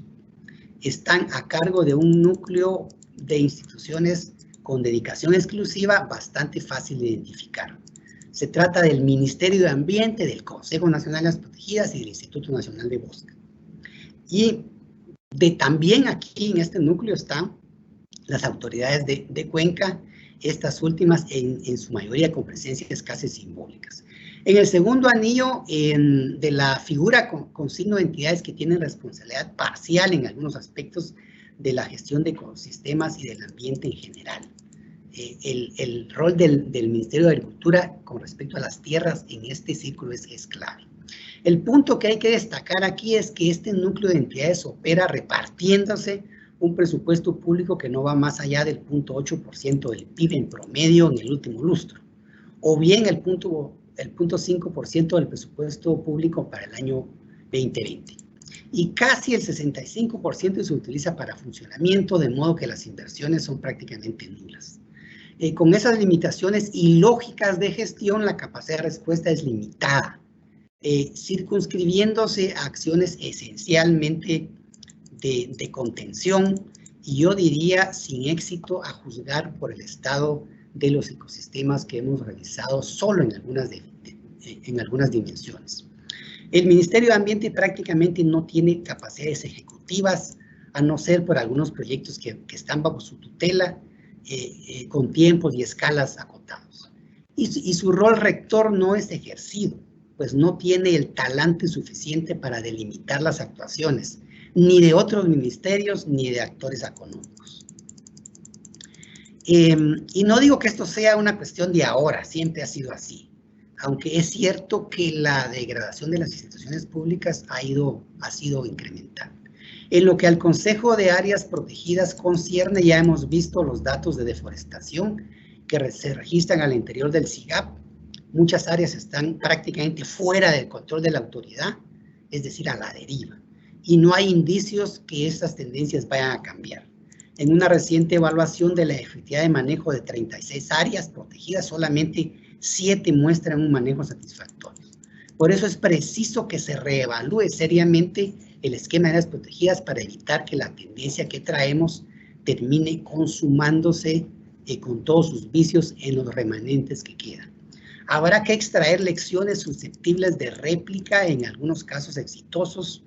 están a cargo de un núcleo de instituciones con dedicación exclusiva bastante fácil de identificar. Se trata del Ministerio de Ambiente, del Consejo Nacional de las Protegidas y del Instituto Nacional de Bosque. Y también aquí en este núcleo están las autoridades de Cuenca, estas últimas en su mayoría con presencias casi simbólicas. En el segundo anillo de la figura con signo de entidades que tienen responsabilidad parcial en algunos aspectos de la gestión de ecosistemas y del ambiente en general. El rol del Ministerio de Agricultura con respecto a las tierras en este círculo es clave. El punto que hay que destacar aquí es que este núcleo de entidades opera repartiéndose un presupuesto público que no va más allá del 0.8% del PIB en promedio en el último lustro, o bien el 0.5% del presupuesto público para el año 2020. Y casi el 65% se utiliza para funcionamiento, de modo que las inversiones son prácticamente nulas. Con esas limitaciones ilógicas de gestión, la capacidad de respuesta es limitada, circunscribiéndose a acciones esencialmente de contención y yo diría sin éxito a juzgar por el estado de los ecosistemas que hemos revisado solo en algunas dimensiones. El Ministerio de Ambiente prácticamente no tiene capacidades ejecutivas, a no ser por algunos proyectos que están bajo su tutela, con tiempos y escalas acotados. Y su rol rector no es ejercido, pues no tiene el talante suficiente para delimitar las actuaciones, ni de otros ministerios, ni de actores económicos. Y no digo que esto sea una cuestión de ahora, siempre ha sido así, aunque es cierto que la degradación de las instituciones públicas ha sido incremental. En lo que al Consejo de Áreas Protegidas concierne, ya hemos visto los datos de deforestación que se registran al interior del SIGAP. Muchas áreas están prácticamente fuera del control de la autoridad, es decir, a la deriva. Y no hay indicios que estas tendencias vayan a cambiar. En una reciente evaluación de la efectividad de manejo de 36 áreas protegidas, solamente 7 muestran un manejo satisfactorio. Por eso es preciso que se reevalúe seriamente el esquema de áreas protegidas para evitar que la tendencia que traemos termine consumándose con todos sus vicios en los remanentes que quedan. Habrá que extraer lecciones susceptibles de réplica en algunos casos exitosos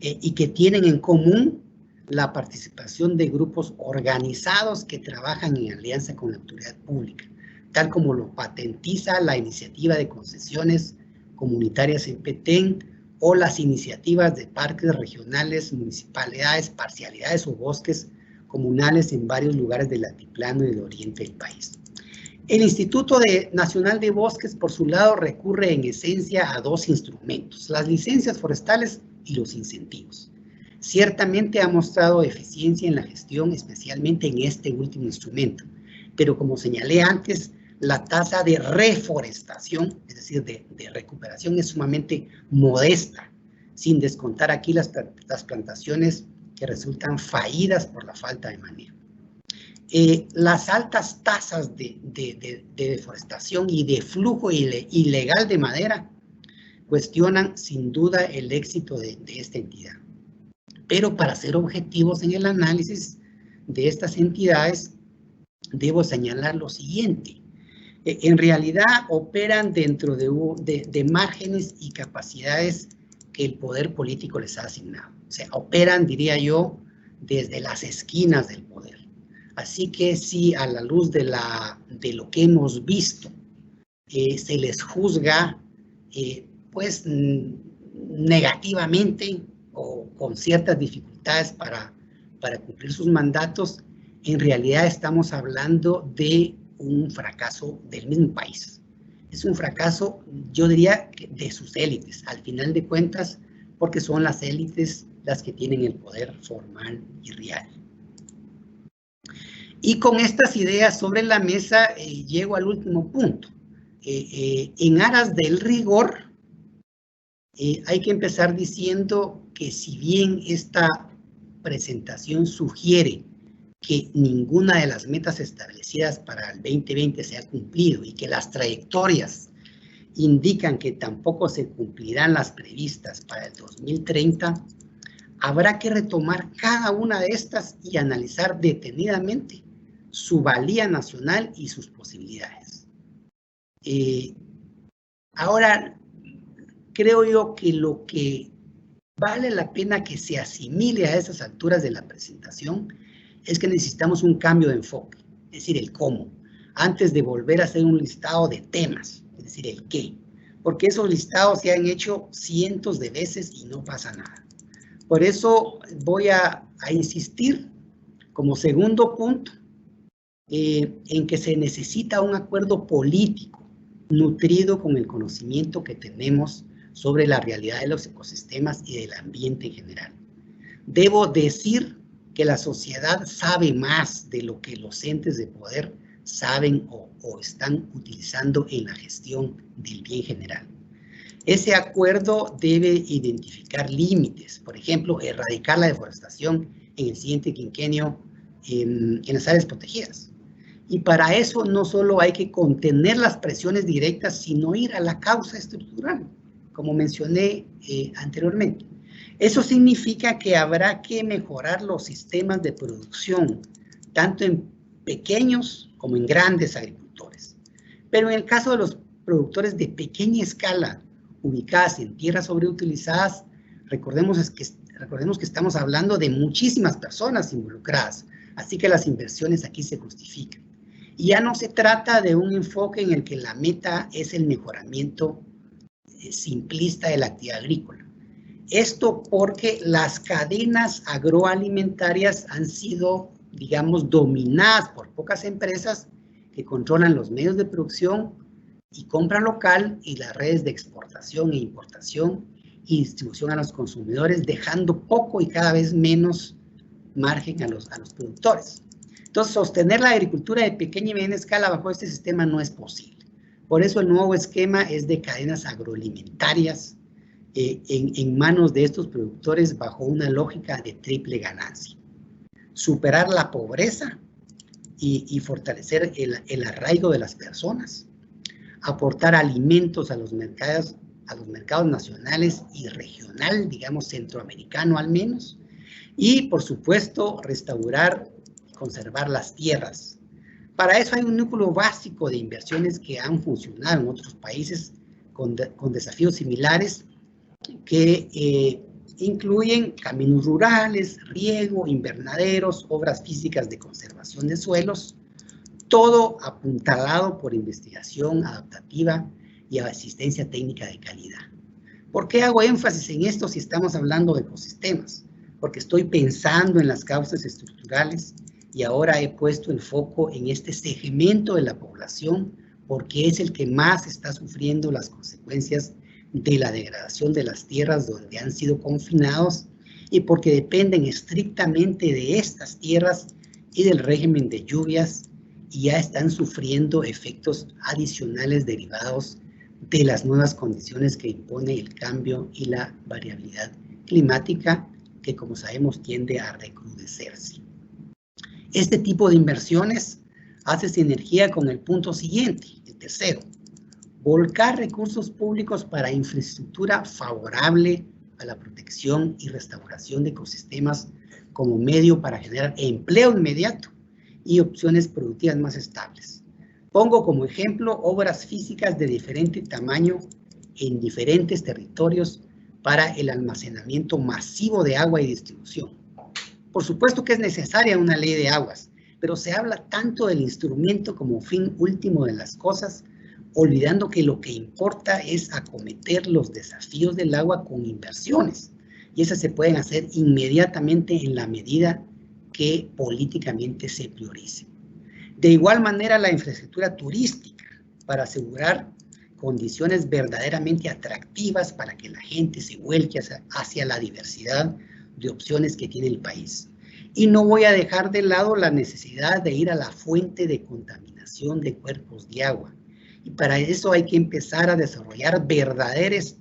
y que tienen en común la participación de grupos organizados que trabajan en alianza con la autoridad pública, tal como lo patentiza la iniciativa de concesiones comunitarias en Petén o las iniciativas de parques regionales, municipalidades, parcialidades o bosques comunales en varios lugares del altiplano y del oriente del país. El Instituto Nacional de Bosques, por su lado, recurre en esencia a dos instrumentos, las licencias forestales y los incentivos. Ciertamente ha mostrado eficiencia en la gestión, especialmente en este último instrumento, pero como señalé antes, la tasa de reforestación, es decir, de recuperación, es sumamente modesta, sin descontar aquí las plantaciones que resultan fallidas por la falta de manejo. Las altas tasas de deforestación y de flujo ilegal de madera cuestionan sin duda el éxito de esta entidad. Pero para ser objetivos en el análisis de estas entidades, debo señalar lo siguiente. En realidad operan dentro de márgenes y capacidades que el poder político les ha asignado. O sea, operan, diría yo, desde las esquinas del poder. Así que si a la luz de lo que hemos visto se les juzga pues negativamente o con ciertas dificultades para cumplir sus mandatos, en realidad estamos hablando de un fracaso del mismo país. Es un fracaso, yo diría, de sus élites, al final de cuentas, porque son las élites las que tienen el poder formal y real. Y con estas ideas sobre la mesa llego al último punto. En aras del rigor, hay que empezar diciendo que si bien esta presentación sugiere que ninguna de las metas establecidas para el 2020 se ha cumplido y que las trayectorias indican que tampoco se cumplirán las previstas para el 2030, habrá que retomar cada una de estas y analizar detenidamente su valía nacional y sus posibilidades. Ahora, creo yo que lo que vale la pena que se asimile a esas alturas de la presentación es que necesitamos un cambio de enfoque, es decir, el cómo, antes de volver a hacer un listado de temas, es decir, el qué, porque esos listados se han hecho cientos de veces y no pasa nada. Por eso voy a insistir como segundo punto en que se necesita un acuerdo político nutrido con el conocimiento que tenemos sobre la realidad de los ecosistemas y del ambiente en general. Debo decir que la sociedad sabe más de lo que los entes de poder saben o están utilizando en la gestión del bien general. Ese acuerdo debe identificar límites, por ejemplo, erradicar la deforestación en el siguiente quinquenio en las áreas protegidas. Y para eso no solo hay que contener las presiones directas, sino ir a la causa estructural, como mencioné anteriormente. Eso significa que habrá que mejorar los sistemas de producción, tanto en pequeños como en grandes agricultores. Pero en el caso de los productores de pequeña escala, ubicadas en tierras sobreutilizadas, recordemos que estamos hablando de muchísimas personas involucradas, así que las inversiones aquí se justifican. Y ya no se trata de un enfoque en el que la meta es el mejoramiento simplista de la actividad agrícola. Esto porque las cadenas agroalimentarias han sido, digamos, dominadas por pocas empresas que controlan los medios de producción y compra local y las redes de exportación e importación y distribución a los consumidores, dejando poco y cada vez menos margen a los productores. Entonces, sostener la agricultura de pequeña y mediana escala bajo este sistema no es posible. Por eso el nuevo esquema es de cadenas agroalimentarias en manos de estos productores bajo una lógica de triple ganancia. Superar la pobreza y fortalecer el arraigo de las personas. Aportar alimentos a los mercados nacionales y regional, digamos centroamericano al menos. Y, por supuesto, restaurar y conservar las tierras. Para eso hay un núcleo básico de inversiones que han funcionado en otros países con desafíos similares que incluyen caminos rurales, riego, invernaderos, obras físicas de conservación de suelos, todo apuntalado por investigación adaptativa y asistencia técnica de calidad. ¿Por qué hago énfasis en esto si estamos hablando de ecosistemas? Porque estoy pensando en las causas estructurales y ahora he puesto el foco en este segmento de la población porque es el que más está sufriendo las consecuencias de la degradación de las tierras donde han sido confinados y porque dependen estrictamente de estas tierras y del régimen de lluvias y ya están sufriendo efectos adicionales derivados de las nuevas condiciones que impone el cambio y la variabilidad climática que, como sabemos, tiende a recrudecerse. Este tipo de inversiones hace sinergia con el punto siguiente, el tercero, volcar recursos públicos para infraestructura favorable a la protección y restauración de ecosistemas como medio para generar empleo inmediato y opciones productivas más estables. Pongo como ejemplo obras físicas de diferente tamaño en diferentes territorios para el almacenamiento masivo de agua y distribución. Por supuesto que es necesaria una ley de aguas, pero se habla tanto del instrumento como fin último de las cosas, olvidando que lo que importa es acometer los desafíos del agua con inversiones, y esas se pueden hacer inmediatamente en la medida que políticamente se priorice. De igual manera, la infraestructura turística para asegurar condiciones verdaderamente atractivas para que la gente se vuelque hacia la diversidad de opciones que tiene el país. Y no voy a dejar de lado la necesidad de ir a la fuente de contaminación de cuerpos de agua. Y para eso hay que empezar a desarrollar verdaderos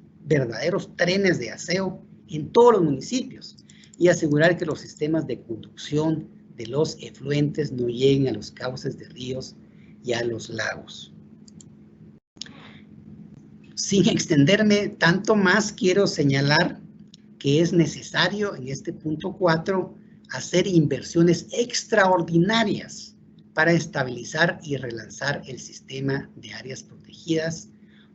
trenes de aseo en todos los municipios y asegurar que los sistemas de conducción de los efluentes no lleguen a los cauces de ríos y a los lagos. Sin extenderme tanto más, quiero señalar que es necesario en este punto 4 hacer inversiones extraordinarias para estabilizar y relanzar el sistema de áreas protegidas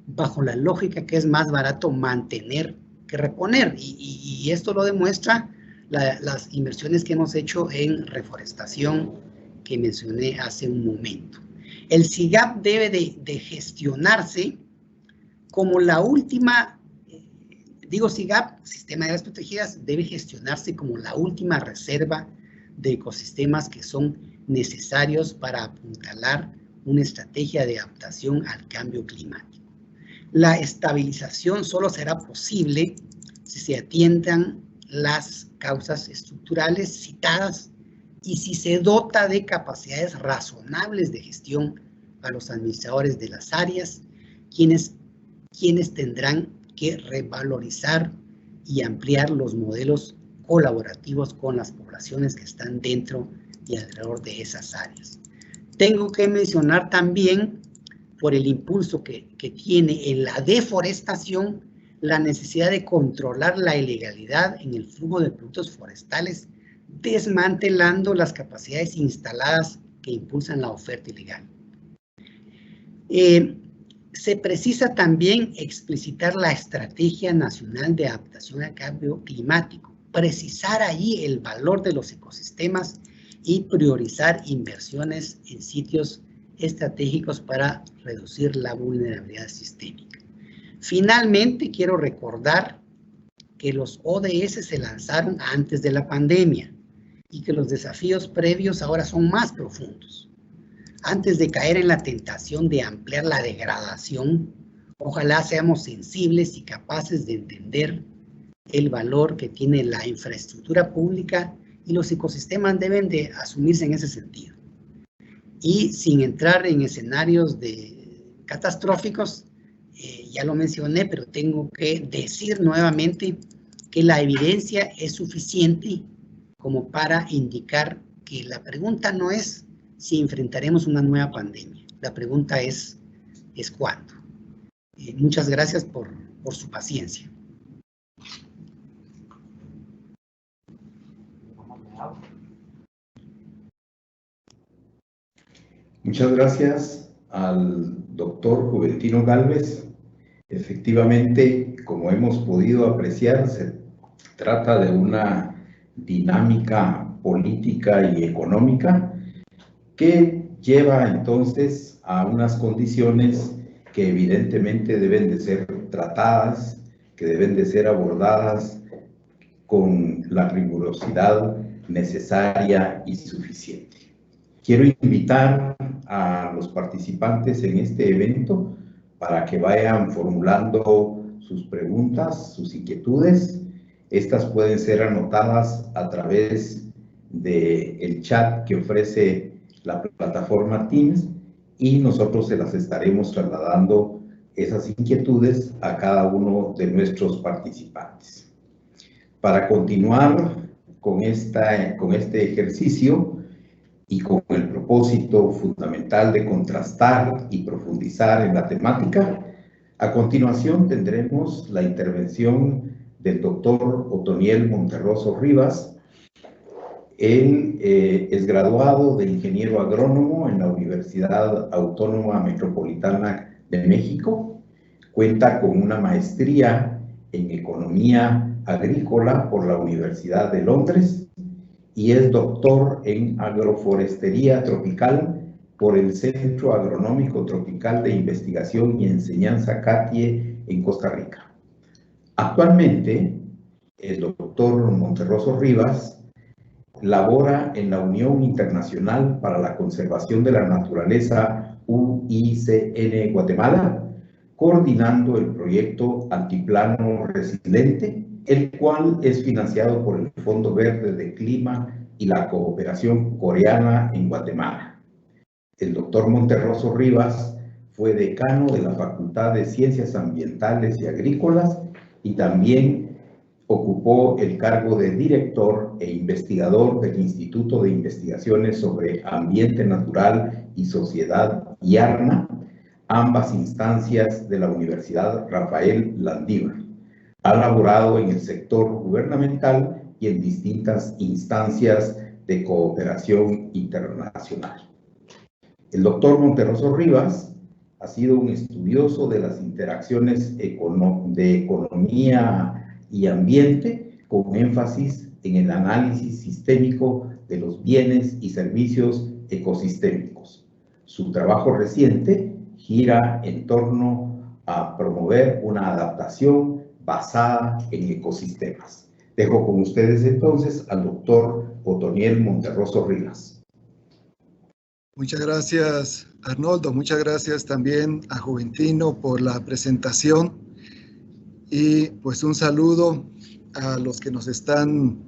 bajo la lógica que es más barato mantener que reponer. Y esto lo demuestra las inversiones que hemos hecho en reforestación que mencioné hace un momento. El SIGAP debe de gestionarse como la última, SIGAP, Sistema de Áreas Protegidas, debe gestionarse como la última reserva de ecosistemas que son necesarios para apuntalar una estrategia de adaptación al cambio climático. La estabilización solo será posible si se atiendan las causas estructurales citadas y si se dota de capacidades razonables de gestión a los administradores de las áreas, quienes tendrán que revalorizar y ampliar los modelos colaborativos con las poblaciones que están dentro y alrededor de esas áreas. Tengo que mencionar también, por el impulso que tiene en la deforestación, la necesidad de controlar la ilegalidad en el flujo de productos forestales, desmantelando las capacidades instaladas que impulsan la oferta ilegal. Se precisa también explicitar la Estrategia Nacional de Adaptación al Cambio Climático, precisar allí el valor de los ecosistemas y priorizar inversiones en sitios estratégicos para reducir la vulnerabilidad sistémica. Finalmente, quiero recordar que los ODS se lanzaron antes de la pandemia y que los desafíos previos ahora son más profundos. Antes de caer en la tentación de ampliar la degradación, ojalá seamos sensibles y capaces de entender el valor que tiene la infraestructura pública y los ecosistemas deben de asumirse en ese sentido. Y sin entrar en escenarios catastróficos, ya lo mencioné, pero tengo que decir nuevamente que la evidencia es suficiente como para indicar que la pregunta no es si enfrentaremos una nueva pandemia, la pregunta es cuándo. Muchas gracias por su paciencia. Muchas gracias al doctor Juventino Gálvez. Efectivamente, como hemos podido apreciar, se trata de una dinámica política y económica que lleva entonces a unas condiciones que evidentemente deben de ser tratadas, que deben de ser abordadas con la rigurosidad necesaria y suficiente. Quiero invitar a los participantes en este evento para que vayan formulando sus preguntas, sus inquietudes. Estas pueden ser anotadas a través del chat que ofrece la plataforma Teams y nosotros se las estaremos trasladando esas inquietudes a cada uno de nuestros participantes. Para continuar con este ejercicio y con el propósito fundamental de contrastar y profundizar en la temática, a continuación tendremos la intervención del doctor Otoniel Monterroso Rivas. Él es graduado de ingeniero agrónomo en la Universidad Autónoma Metropolitana de México. Cuenta con una maestría en economía agrícola por la Universidad de Londres y es doctor en agroforestería tropical por el Centro Agronómico Tropical de Investigación y Enseñanza CATIE en Costa Rica. Actualmente, el doctor Monterroso Rivas labora en la Unión Internacional para la Conservación de la Naturaleza, UICN Guatemala, coordinando el proyecto Altiplano Resiliente, el cual es financiado por el Fondo Verde de Clima y la Cooperación Coreana en Guatemala. El doctor Monterroso Rivas fue decano de la Facultad de Ciencias Ambientales y Agrícolas y también ocupó el cargo de director e investigador del Instituto de Investigaciones sobre Ambiente Natural y Sociedad, IARNA, ambas instancias de la Universidad Rafael Landívar. Ha laborado en el sector gubernamental y en distintas instancias de cooperación internacional. El doctor Monterroso Rivas ha sido un estudioso de las interacciones de economía y ambiente, con énfasis en el análisis sistémico de los bienes y servicios ecosistémicos. Su trabajo reciente gira en torno a promover una adaptación basada en ecosistemas. Dejo con ustedes entonces al doctor Otoniel Monterroso Rivas. Muchas gracias, Arnoldo. Muchas gracias también a Juventino por la presentación. Y pues un saludo a los que nos están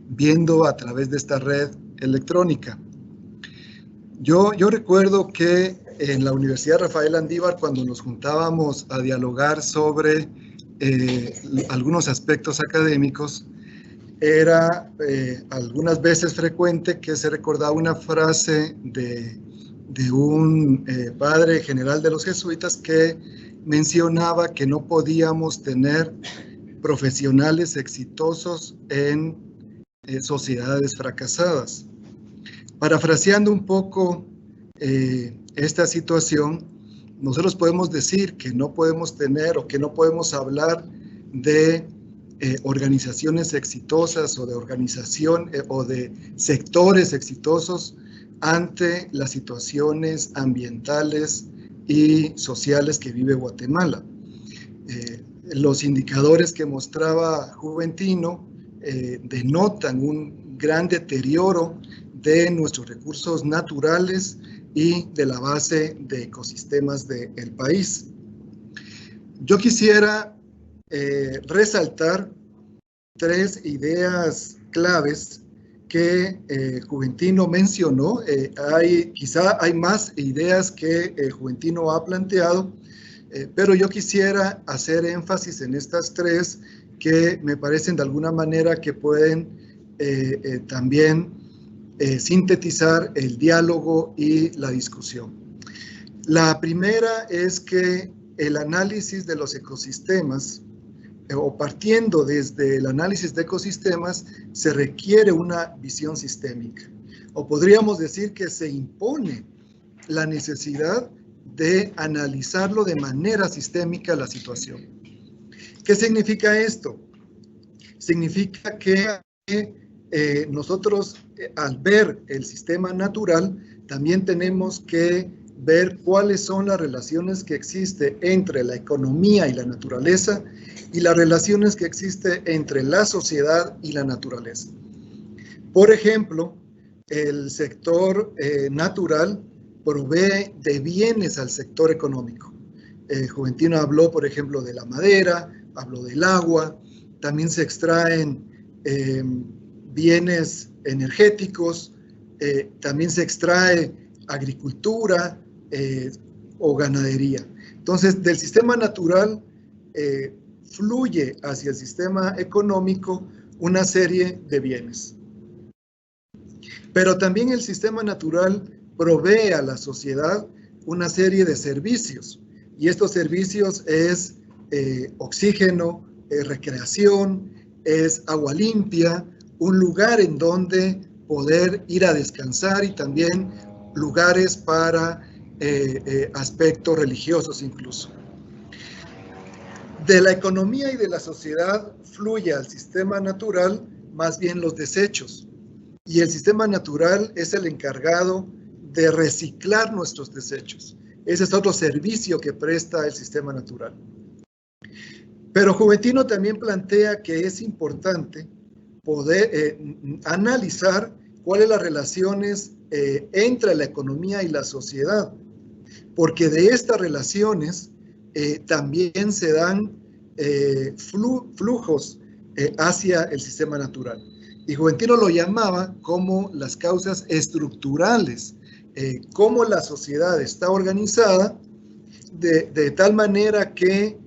viendo a través de esta red electrónica. Yo recuerdo que en la Universidad Rafael Landívar, cuando nos juntábamos a dialogar sobre algunos aspectos académicos, era algunas veces frecuente que se recordaba una frase de un padre general de los jesuitas que mencionaba que no podíamos tener profesionales exitosos en sociedades fracasadas. Parafraseando un poco esta situación, nosotros podemos decir que no podemos tener o que no podemos hablar de organizaciones exitosas o de o de sectores exitosos ante las situaciones ambientales y sociales que vive Guatemala. Los indicadores que mostraba Juventino denotan un gran deterioro de nuestros recursos naturales y de la base de ecosistemas del país. Yo quisiera resaltar tres ideas claves que Juventino mencionó. Quizá hay más ideas que Juventino ha planteado, pero yo quisiera hacer énfasis en estas tres que me parecen de alguna manera que pueden también sintetizar el diálogo y la discusión. La primera es que el análisis de los ecosistemas, o partiendo desde el análisis de ecosistemas, se requiere una visión sistémica. O podríamos decir que se impone la necesidad de analizarlo de manera sistémica la situación. ¿Qué significa esto? significa que nosotros, al ver el sistema natural, también tenemos que ver cuáles son las relaciones que existen entre la economía y la naturaleza y las relaciones que existen entre la sociedad y la naturaleza. Por ejemplo, el sector natural provee de bienes al sector económico. Juventino habló, por ejemplo, de la madera, habló del agua, también se extraen bienes energéticos, también se extrae agricultura o ganadería. Entonces, del sistema natural fluye hacia el sistema económico una serie de bienes. Pero también el sistema natural provee a la sociedad una serie de servicios, y estos servicios es oxígeno, recreación, es agua limpia, un lugar en donde poder ir a descansar y también lugares para aspectos religiosos incluso. De la economía y de la sociedad fluye al sistema natural más bien los desechos, y el sistema natural es el encargado de reciclar nuestros desechos. Ese es otro servicio que presta el sistema natural. Pero Juventino también plantea que es importante poder analizar cuáles son las relaciones entre la economía y la sociedad, porque de estas relaciones también se dan flujos hacia el sistema natural. Y Juventino lo llamaba como las causas estructurales, cómo la sociedad está organizada de tal manera que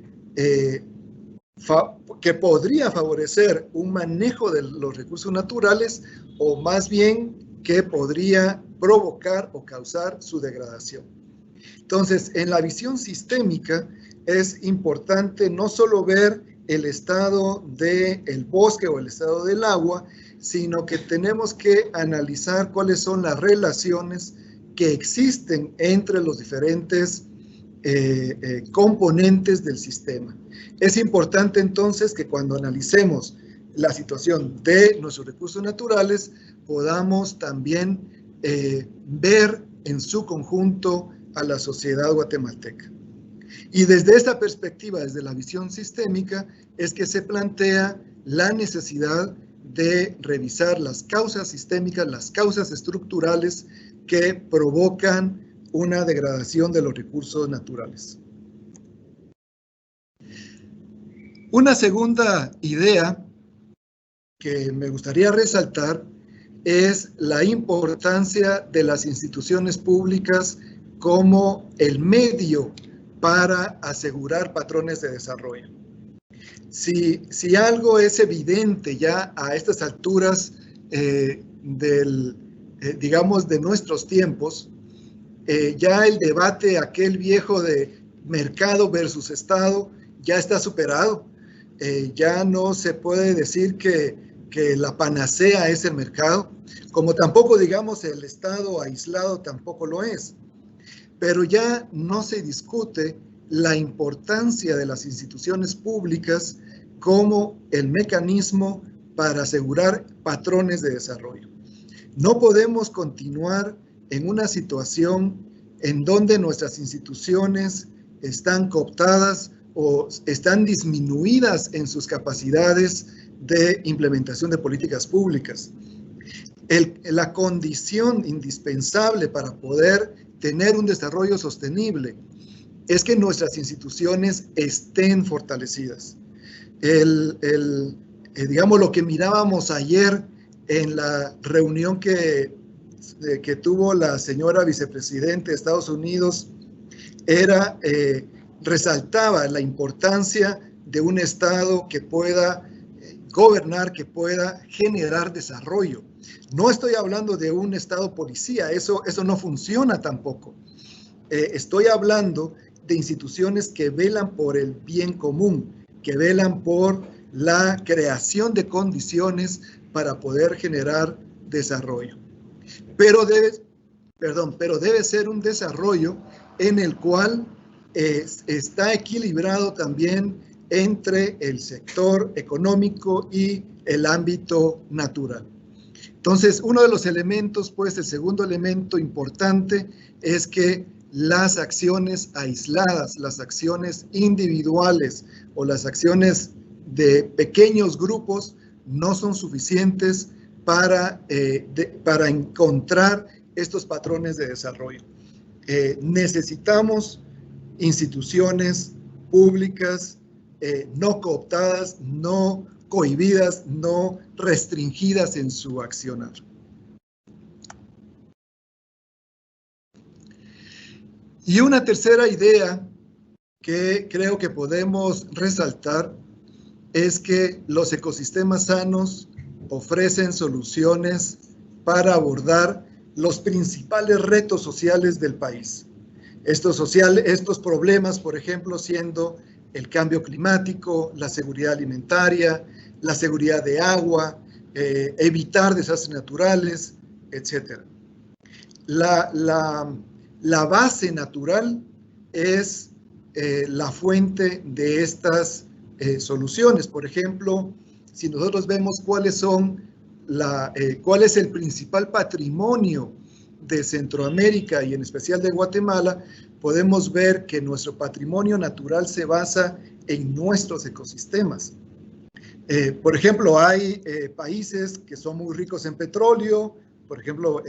podría favorecer un manejo de los recursos naturales, o más bien que podría provocar o causar su degradación. Entonces, en la visión sistémica es importante no solo ver el estado del bosque o el estado del agua, sino que tenemos que analizar cuáles son las relaciones que existen entre los diferentes componentes del sistema. Es importante entonces que cuando analicemos la situación de nuestros recursos naturales, podamos también ver en su conjunto a la sociedad guatemalteca. Y desde esta perspectiva, desde la visión sistémica, es que se plantea la necesidad de revisar las causas sistémicas, las causas estructurales que provocan una degradación de los recursos naturales. Una segunda idea que me gustaría resaltar es la importancia de las instituciones públicas como el medio para asegurar patrones de desarrollo. Si algo es evidente ya a estas alturas digamos, de nuestros tiempos, ya el debate aquel viejo de mercado versus Estado ya está superado. Ya no se puede decir que la panacea es el mercado, como tampoco, digamos, el Estado aislado tampoco lo es. Pero ya no se discute la importancia de las instituciones públicas como el mecanismo para asegurar patrones de desarrollo. No podemos continuar en una situación en donde nuestras instituciones están cooptadas o están disminuidas en sus capacidades de implementación de políticas públicas. La condición indispensable para poder tener un desarrollo sostenible es que nuestras instituciones estén fortalecidas. Digamos, lo que mirábamos ayer en la reunión que tuvo la señora vicepresidenta de Estados Unidos resaltaba la importancia de un Estado que pueda gobernar, que pueda generar desarrollo. No estoy hablando de un Estado policía, eso no funciona tampoco. Estoy hablando de instituciones que velan por el bien común, que velan por la creación de condiciones para poder generar desarrollo. Pero debe ser un desarrollo en el cual está equilibrado también entre el sector económico y el ámbito natural. Entonces, uno de los elementos, pues el segundo elemento importante es que las acciones aisladas, las acciones individuales o las acciones de pequeños grupos no son suficientes para encontrar estos patrones de desarrollo. Necesitamos instituciones públicas no cooptadas, no cohibidas, no restringidas en su accionar. Y una tercera idea que creo que podemos resaltar es que los ecosistemas sanos ofrecen soluciones para abordar los principales retos sociales del país. Estos problemas, por ejemplo, siendo el cambio climático, la seguridad alimentaria, la seguridad de agua, evitar desastres naturales, etc. La base natural es la fuente de estas soluciones. Por ejemplo, si nosotros vemos cuál es el principal patrimonio de Centroamérica y en especial de Guatemala, podemos ver que nuestro patrimonio natural se basa en nuestros ecosistemas. Por ejemplo, hay países que son muy ricos en petróleo, por ejemplo,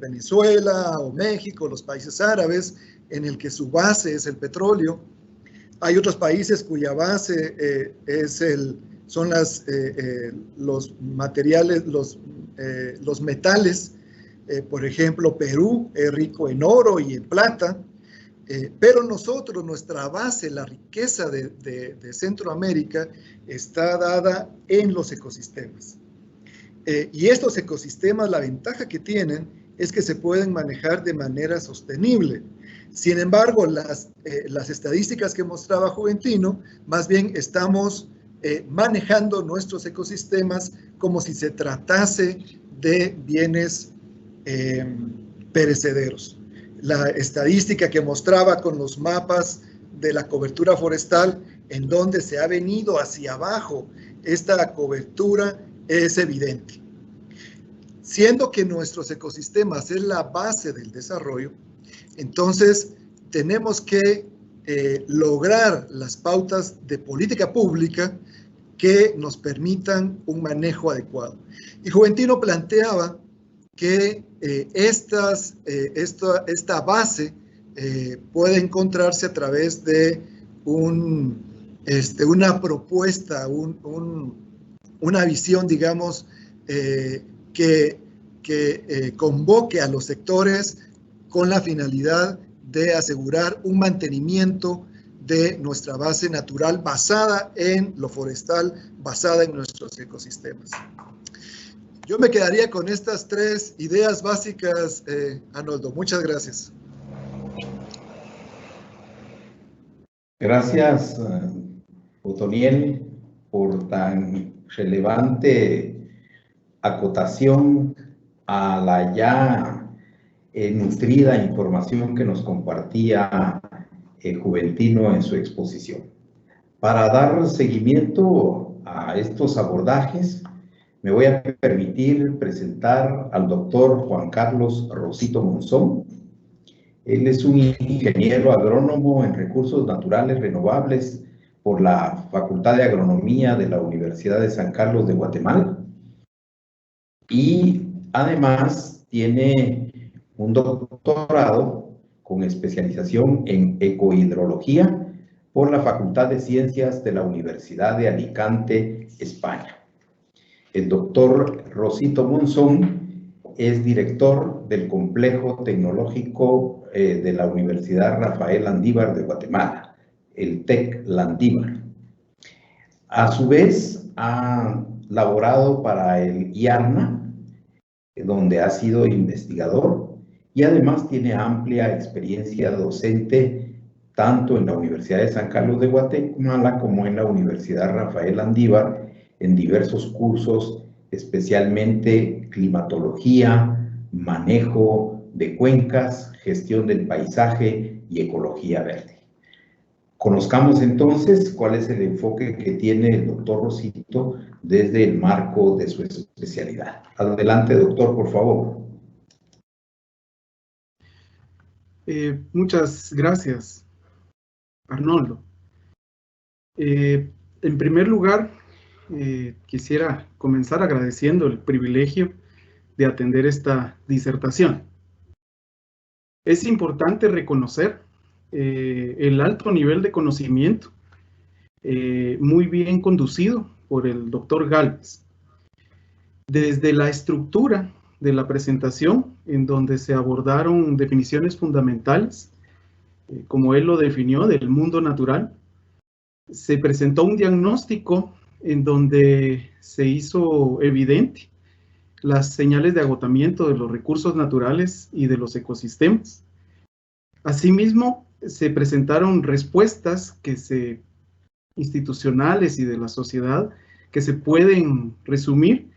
Venezuela o México, los países árabes, en el que su base es el petróleo. Hay otros países cuya base son los materiales, los metales. Por ejemplo, Perú es rico en oro y en plata, pero nuestra base, la riqueza de Centroamérica, está dada en los ecosistemas. Y estos ecosistemas, la ventaja que tienen es que se pueden manejar de manera sostenible. Sin embargo, las estadísticas que mostraba Juventino, más bien estamos manejando nuestros ecosistemas como si se tratase de bienes perecederos. La estadística que mostraba con los mapas de la cobertura forestal, en donde se ha venido hacia abajo esta cobertura, es evidente. Siendo que nuestros ecosistemas es la base del desarrollo, entonces tenemos que lograr las pautas de política pública que nos permitan un manejo adecuado. Y Juventino planteaba que esta base puede encontrarse a través de una propuesta, una visión, digamos, que convoque a los sectores con la finalidad de asegurar un mantenimiento de nuestra base natural basada en lo forestal, basada en nuestros ecosistemas. Yo me quedaría con estas tres ideas básicas, Arnoldo. Muchas gracias. Gracias, Otoniel, por tan relevante acotación a la ya nutrida información que nos compartía Juventino en su exposición. Para dar seguimiento a estos abordajes, me voy a permitir presentar al doctor Juan Carlos Rosito Monzón. Él es un ingeniero agrónomo en recursos naturales renovables por la Facultad de Agronomía de la Universidad de San Carlos de Guatemala. Y además tiene un doctorado con especialización en ecohidrología por la Facultad de Ciencias de la Universidad de Alicante, España. El doctor Rosito Monzón es director del Complejo Tecnológico de la Universidad Rafael Landívar de Guatemala, el TEC Landívar. A su vez, ha laborado para el IARNA, donde ha sido investigador, y además tiene amplia experiencia docente tanto en la Universidad de San Carlos de Guatemala como en la Universidad Rafael Landívar, en diversos cursos, especialmente climatología, manejo de cuencas, gestión del paisaje y ecología verde. Conozcamos entonces cuál es el enfoque que tiene el doctor Rosito desde el marco de su especialidad. Adelante, doctor, por favor. Muchas gracias, Arnoldo. En primer lugar, quisiera comenzar agradeciendo el privilegio de atender esta disertación. Es importante reconocer el alto nivel de conocimiento muy bien conducido por el doctor Gálvez. Desde la estructura de la presentación, en donde se abordaron definiciones fundamentales, como él lo definió, del mundo natural, se presentó un diagnóstico en donde se hizo evidente las señales de agotamiento de los recursos naturales y de los ecosistemas. Asimismo, se presentaron respuestas institucionales y de la sociedad que se pueden resumir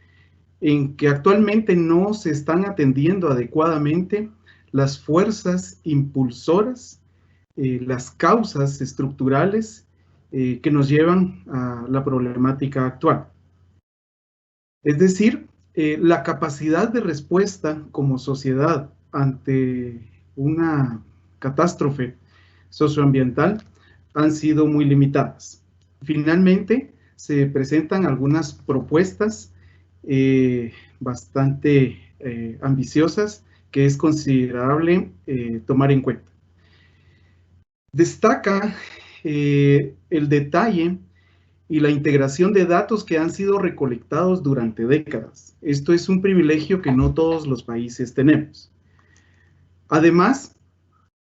en que actualmente no se están atendiendo adecuadamente las fuerzas impulsoras, las causas estructurales que nos llevan a la problemática actual. Es decir, la capacidad de respuesta como sociedad ante una catástrofe socioambiental han sido muy limitadas. Finalmente, se presentan algunas propuestas bastante ambiciosas que es considerable tomar en cuenta. Destaca el detalle y la integración de datos que han sido recolectados durante décadas. Esto es un privilegio que no todos los países tenemos. Además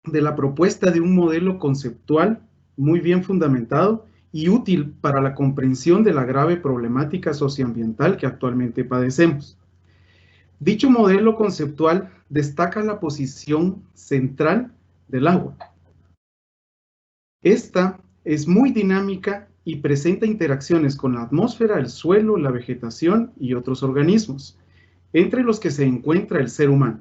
de la propuesta de un modelo conceptual muy bien fundamentado y útil para la comprensión de la grave problemática socioambiental que actualmente padecemos. Dicho modelo conceptual destaca la posición central del agua. Esta es muy dinámica y presenta interacciones con la atmósfera, el suelo, la vegetación y otros organismos, entre los que se encuentra el ser humano.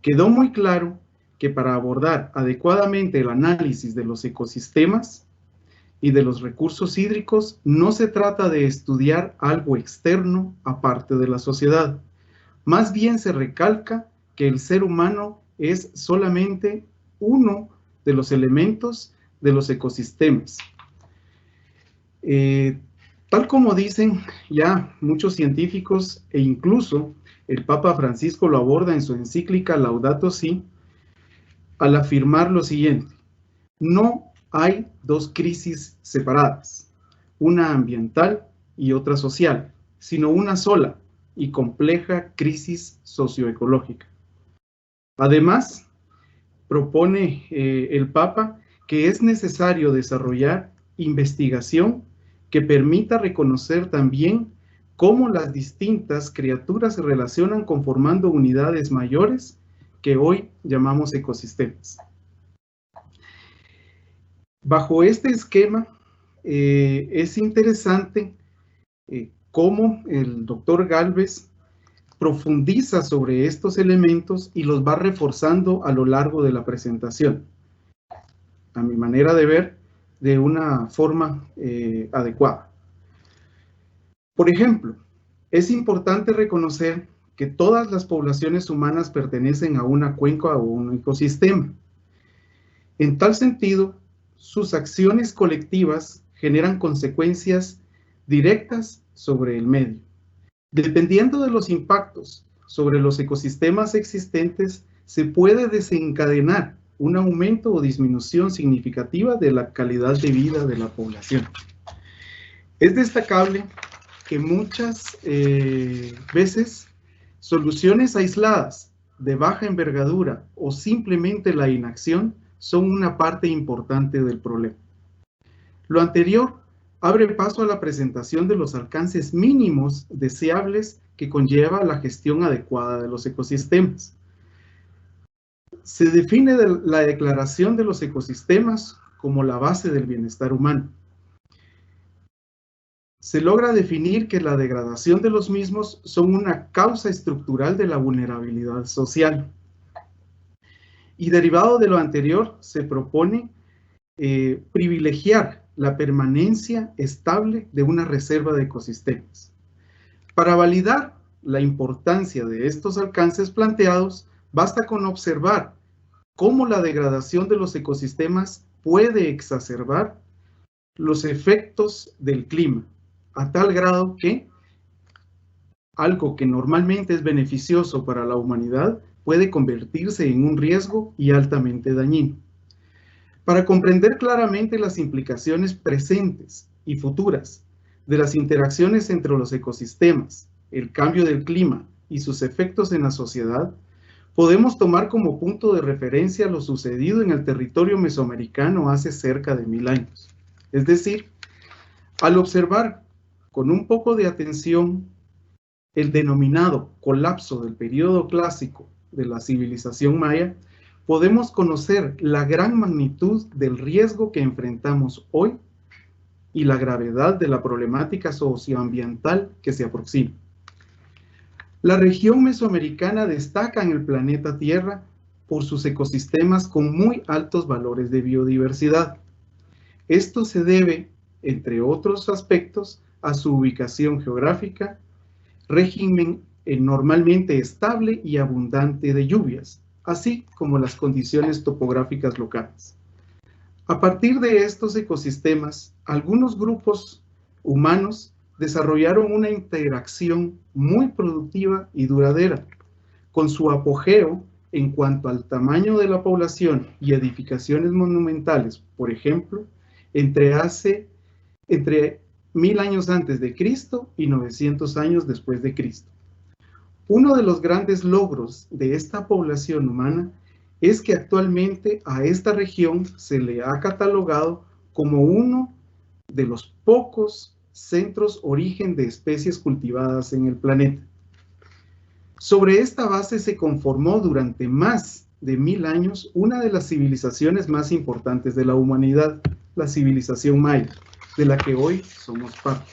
Quedó muy claro que para abordar adecuadamente el análisis de los ecosistemas y de los recursos hídricos, no se trata de estudiar algo externo aparte de la sociedad. Más bien se recalca que el ser humano es solamente uno de los elementos de los ecosistemas. Tal como dicen ya muchos científicos e incluso el Papa Francisco lo aborda en su encíclica Laudato Si, al afirmar lo siguiente: no hay dos crisis separadas, una ambiental y otra social, sino una sola y compleja crisis socioecológica. Además, propone el Papa que es necesario desarrollar investigación que permita reconocer también cómo las distintas criaturas se relacionan conformando unidades mayores que hoy llamamos ecosistemas. Bajo este esquema, es interesante cómo el doctor Gálvez profundiza sobre estos elementos y los va reforzando a lo largo de la presentación. A mi manera de ver, de una forma adecuada. Por ejemplo, es importante reconocer que todas las poblaciones humanas pertenecen a una cuenca o un ecosistema. En tal sentido, sus acciones colectivas generan consecuencias directas sobre el medio. Dependiendo de los impactos sobre los ecosistemas existentes, se puede desencadenar un aumento o disminución significativa de la calidad de vida de la población. Es destacable que muchas veces soluciones aisladas de baja envergadura o simplemente la inacción son una parte importante del problema. Lo anterior abre paso a la presentación de los alcances mínimos deseables que conlleva la gestión adecuada de los ecosistemas. Se define la declaración de los ecosistemas como la base del bienestar humano. Se logra definir que la degradación de los mismos son una causa estructural de la vulnerabilidad social. Y derivado de lo anterior, se propone privilegiar la permanencia estable de una reserva de ecosistemas. Para validar la importancia de estos alcances planteados, basta con observar cómo la degradación de los ecosistemas puede exacerbar los efectos del clima, a tal grado que algo que normalmente es beneficioso para la humanidad puede convertirse en un riesgo y altamente dañino. Para comprender claramente las implicaciones presentes y futuras de las interacciones entre los ecosistemas, el cambio del clima y sus efectos en la sociedad, podemos tomar como punto de referencia lo sucedido en el territorio mesoamericano hace cerca de 1000 años. Es decir, al observar con un poco de atención el denominado colapso del periodo clásico de la civilización maya, podemos conocer la gran magnitud del riesgo que enfrentamos hoy y la gravedad de la problemática socioambiental que se aproxima. La región mesoamericana destaca en el planeta Tierra por sus ecosistemas con muy altos valores de biodiversidad. Esto se debe, entre otros aspectos, a su ubicación geográfica, régimen normalmente estable y abundante de lluvias, así como las condiciones topográficas locales. A partir de estos ecosistemas, algunos grupos humanos desarrollaron una interacción muy productiva y duradera, con su apogeo en cuanto al tamaño de la población y edificaciones monumentales, por ejemplo, entre 1000 años antes de Cristo y 900 años después de Cristo. Uno de los grandes logros de esta población humana es que actualmente a esta región se le ha catalogado como uno de los pocos centros origen de especies cultivadas en el planeta. Sobre esta base se conformó durante más de 1000 años una de las civilizaciones más importantes de la humanidad, la civilización maya, de la que hoy somos parte.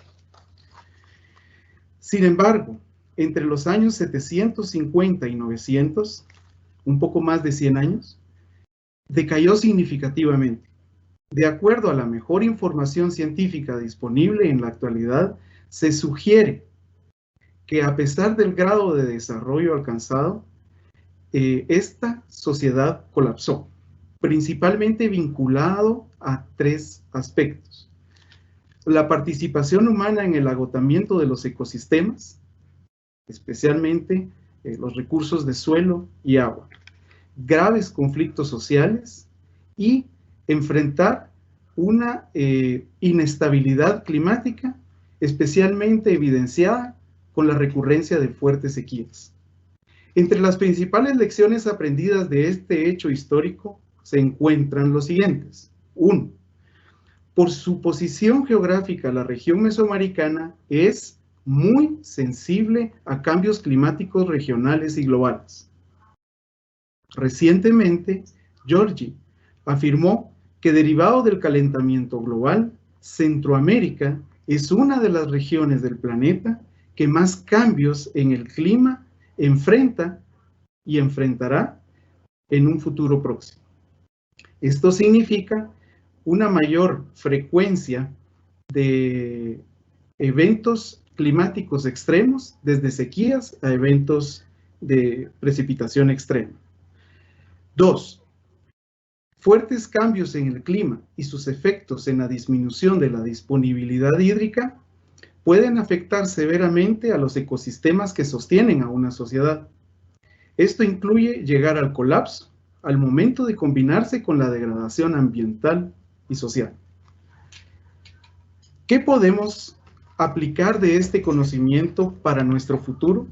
Sin embargo, entre los años 750 y 900, un poco más de 100 años, decayó significativamente. De acuerdo a la mejor información científica disponible en la actualidad, se sugiere que a pesar del grado de desarrollo alcanzado, esta sociedad colapsó, principalmente vinculado a 3 aspectos: la participación humana en el agotamiento de los ecosistemas, especialmente los recursos de suelo y agua, graves conflictos sociales y enfrentar una inestabilidad climática especialmente evidenciada con la recurrencia de fuertes sequías. Entre las principales lecciones aprendidas de este hecho histórico se encuentran los siguientes. 1. Por su posición geográfica, la región mesoamericana es muy sensible a cambios climáticos regionales y globales. Recientemente, Georgi afirmó que derivado del calentamiento global, Centroamérica es una de las regiones del planeta que más cambios en el clima enfrenta y enfrentará en un futuro próximo. Esto significa una mayor frecuencia de eventos climáticos extremos, desde sequías a eventos de precipitación extrema. 2. Fuertes cambios en el clima y sus efectos en la disminución de la disponibilidad hídrica pueden afectar severamente a los ecosistemas que sostienen a una sociedad. Esto incluye llegar al colapso al momento de combinarse con la degradación ambiental y social. ¿Qué podemos aplicar de este conocimiento para nuestro futuro?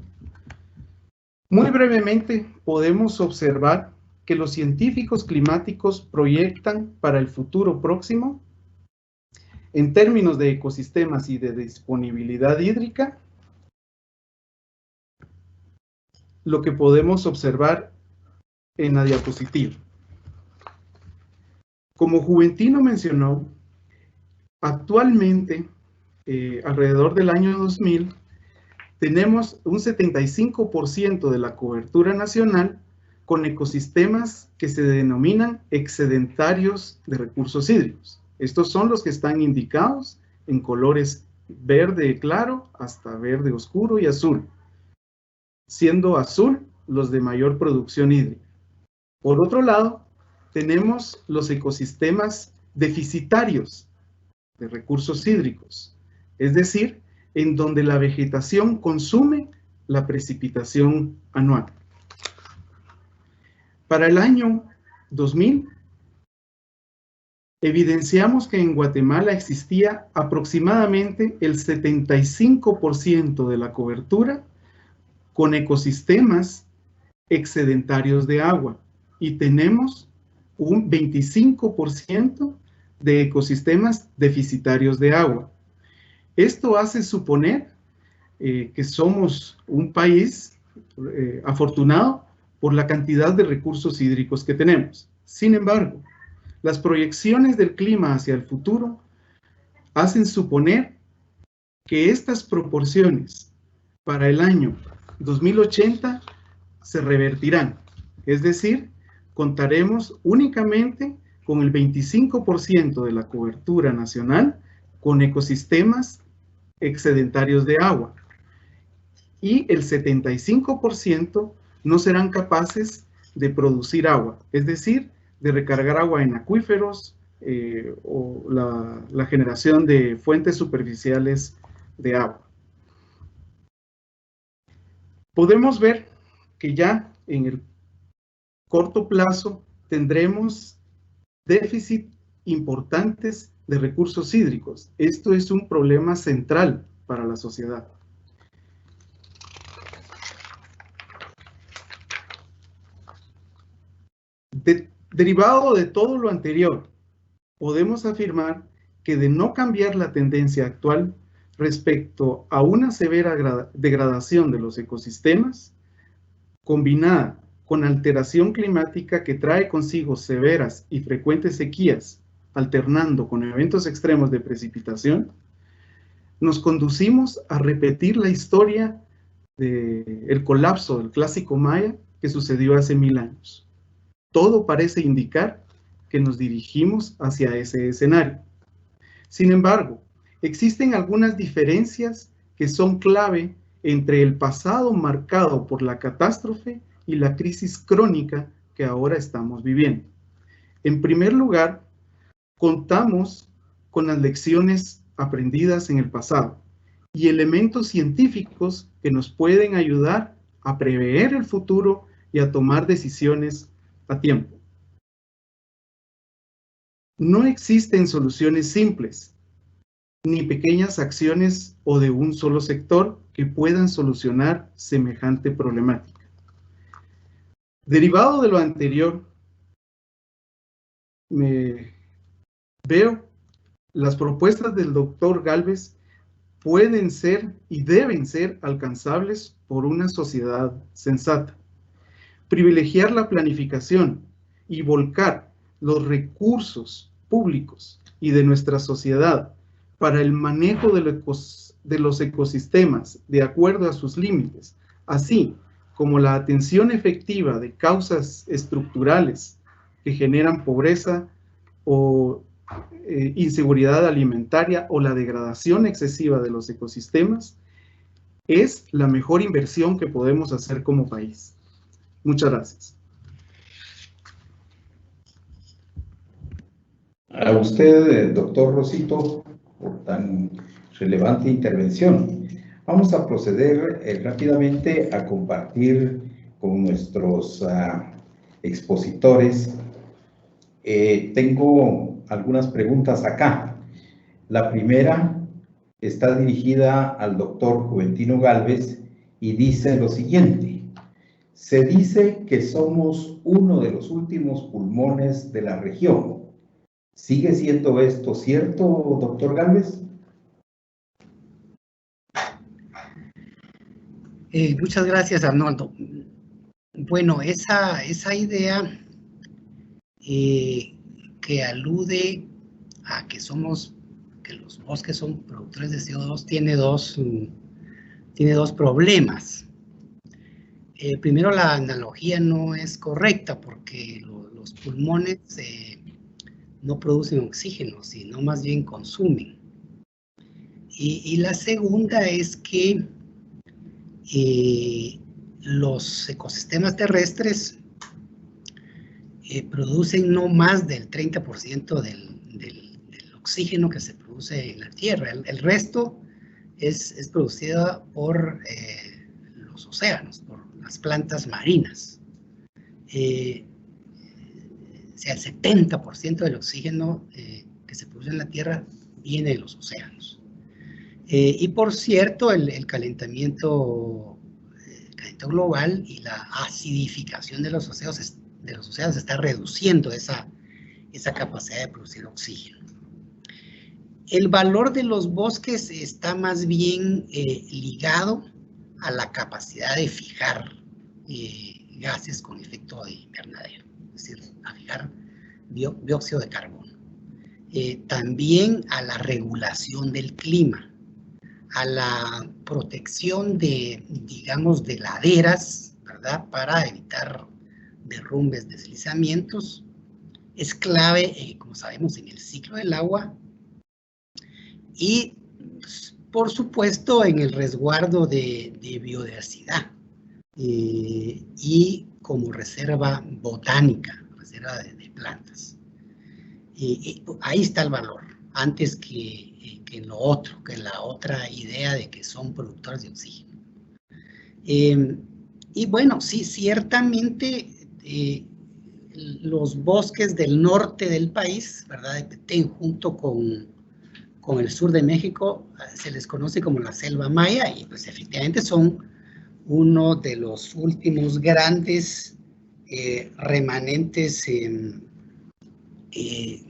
Muy brevemente, podemos observar que los científicos climáticos proyectan para el futuro próximo, en términos de ecosistemas y de disponibilidad hídrica, lo que podemos observar en la diapositiva. Como Juventino mencionó, actualmente, alrededor del año 2000, tenemos un 75% de la cobertura nacional con ecosistemas que se denominan excedentarios de recursos hídricos. Estos son los que están indicados en colores verde claro hasta verde oscuro y azul, siendo azul los de mayor producción hídrica. Por otro lado, tenemos los ecosistemas deficitarios de recursos hídricos, es decir, en donde la vegetación consume la precipitación anual. Para el año 2000, evidenciamos que en Guatemala existía aproximadamente el 75% de la cobertura con ecosistemas excedentarios de agua y tenemos un 25% de ecosistemas deficitarios de agua. Esto hace suponer que somos un país afortunado por la cantidad de recursos hídricos que tenemos. Sin embargo, las proyecciones del clima hacia el futuro hacen suponer que estas proporciones para el año 2080 se revertirán. Es decir, contaremos únicamente con el 25% de la cobertura nacional con ecosistemas excedentarios de agua y el 75% no serán capaces de producir agua, es decir, de recargar agua en acuíferos o la generación de fuentes superficiales de agua. Podemos ver que ya en el corto plazo tendremos déficit importantes de recursos hídricos. Esto es un problema central para la sociedad. Derivado de todo lo anterior, podemos afirmar que de no cambiar la tendencia actual respecto a una severa degradación de los ecosistemas, combinada con alteración climática que trae consigo severas y frecuentes sequías, alternando con eventos extremos de precipitación, nos conducimos a repetir la historia del colapso del clásico maya que sucedió hace 1000 años. Todo parece indicar que nos dirigimos hacia ese escenario. Sin embargo, existen algunas diferencias que son clave entre el pasado marcado por la catástrofe y la crisis crónica que ahora estamos viviendo. En primer lugar, contamos con las lecciones aprendidas en el pasado y elementos científicos que nos pueden ayudar a prever el futuro y a tomar decisiones a tiempo. No existen soluciones simples, ni pequeñas acciones o de un solo sector que puedan solucionar semejante problemática. Derivado de lo anterior, veo las propuestas del doctor Gálvez pueden ser y deben ser alcanzables por una sociedad sensata. Privilegiar la planificación y volcar los recursos públicos y de nuestra sociedad para el manejo de los ecosistemas de acuerdo a sus límites, así como la atención efectiva de causas estructurales que generan pobreza o inseguridad alimentaria o la degradación excesiva de los ecosistemas, es la mejor inversión que podemos hacer como país. Muchas gracias. A usted, doctor Rosito, por tan relevante intervención. Vamos a proceder rápidamente a compartir con nuestros expositores. Tengo algunas preguntas acá. La primera está dirigida al doctor Juventino Gálvez y dice lo siguiente: se dice que somos uno de los últimos pulmones de la región. ¿Sigue siendo esto cierto, doctor Gálvez? Muchas gracias, Arnoldo. Bueno, esa idea que alude a que los bosques son productores de CO2 tiene dos problemas. primero la analogía no es correcta porque los pulmones no producen oxígeno, sino más bien consumen. Y la segunda es que los ecosistemas terrestres producen no más del 30% del oxígeno que se produce en la Tierra. El resto es producido por los océanos, por las plantas marinas. O sea, el 70% del oxígeno que se produce en la Tierra viene de los océanos. Y por cierto, el calentamiento global y la acidificación de los océanos está reduciendo esa capacidad de producir oxígeno. El valor de los bosques está más bien ligado a la capacidad de fijar gases con efecto de invernadero, es decir, a fijar dióxido de carbono. También a la regulación del clima, a la protección de, digamos, de laderas, ¿verdad?, para evitar derrumbes, deslizamientos. Es clave, como sabemos, en el ciclo del agua y, por supuesto, en el resguardo de biodiversidad y como reserva botánica, reserva de plantas. Ahí está el valor, antes que en lo otro, que en la otra idea de que son productores de oxígeno. Y bueno, sí, ciertamente los bosques del norte del país, ¿verdad?, de Petén, junto con el sur de México, se les conoce como la selva maya, y pues efectivamente son uno de los últimos grandes remanentes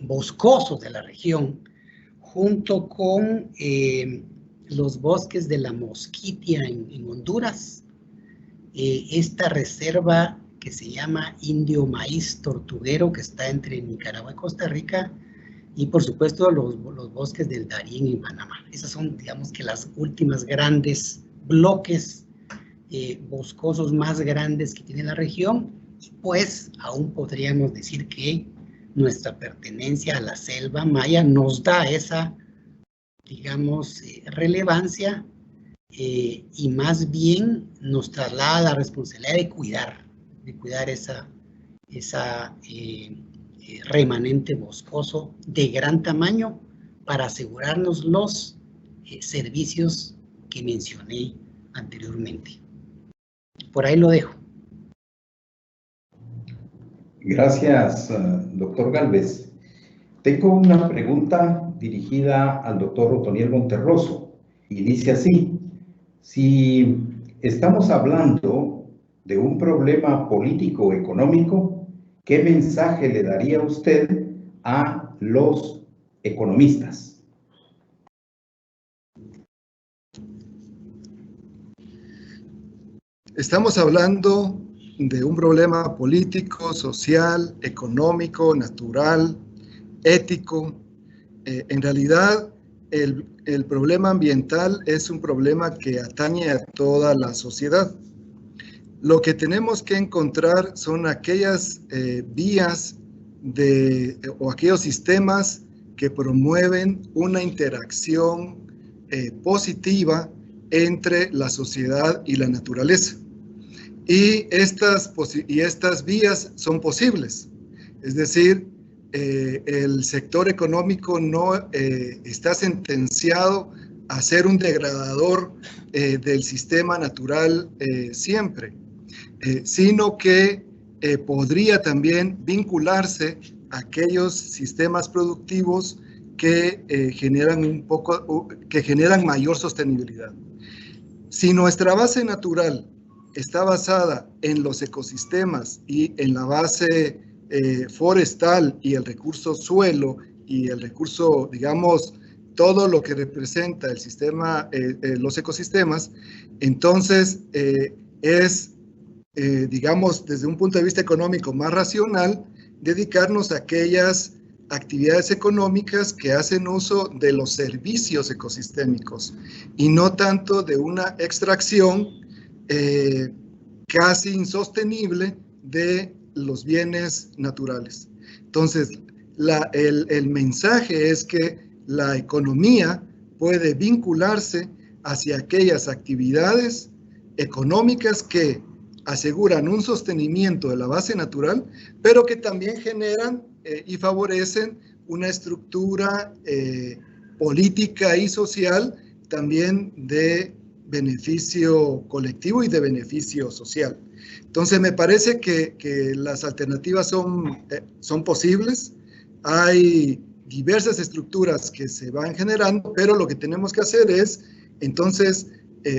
boscosos de la región, junto con los bosques de la Mosquitia en Honduras, esta reserva que se llama Indio Maíz Tortuguero, que está entre Nicaragua y Costa Rica, y por supuesto los bosques del Darién en Panamá. Esas son, digamos, que las últimas grandes bloques boscosos más grandes que tiene la región, y pues aún podríamos decir que nuestra pertenencia a la selva maya nos da esa, digamos, relevancia y más bien nos traslada la responsabilidad de cuidar esa remanente boscoso de gran tamaño para asegurarnos los servicios que mencioné anteriormente. Por ahí lo dejo. Gracias, doctor Gálvez. Tengo una pregunta dirigida al doctor Otoniel Monterroso y dice así: si estamos hablando de un problema político-económico, ¿qué mensaje le daría usted a los economistas? Estamos hablando de un problema político, social, económico, natural, ético. En realidad, el problema ambiental es un problema que atañe a toda la sociedad. Lo que tenemos que encontrar son aquellas vías o aquellos sistemas que promueven una interacción positiva entre la sociedad y la naturaleza. Y estas vías son posibles. Es decir, el sector económico no está sentenciado a ser un degradador del sistema natural siempre, sino que podría también vincularse a aquellos sistemas productivos que generan mayor sostenibilidad. Si nuestra base natural está basada en los ecosistemas y en la base forestal y el recurso suelo y el recurso, digamos, todo lo que representa el sistema, los ecosistemas, entonces digamos, desde un punto de vista económico más racional, dedicarnos a aquellas actividades económicas que hacen uso de los servicios ecosistémicos y no tanto de una extracción casi insostenible de los bienes naturales. Entonces, el mensaje es que la economía puede vincularse hacia aquellas actividades económicas que aseguran un sostenimiento de la base natural, pero que también generan y favorecen una estructura política y social también de beneficio colectivo y de beneficio social. Entonces, me parece que las alternativas son posibles. Hay diversas estructuras que se van generando, pero lo que tenemos que hacer es, entonces,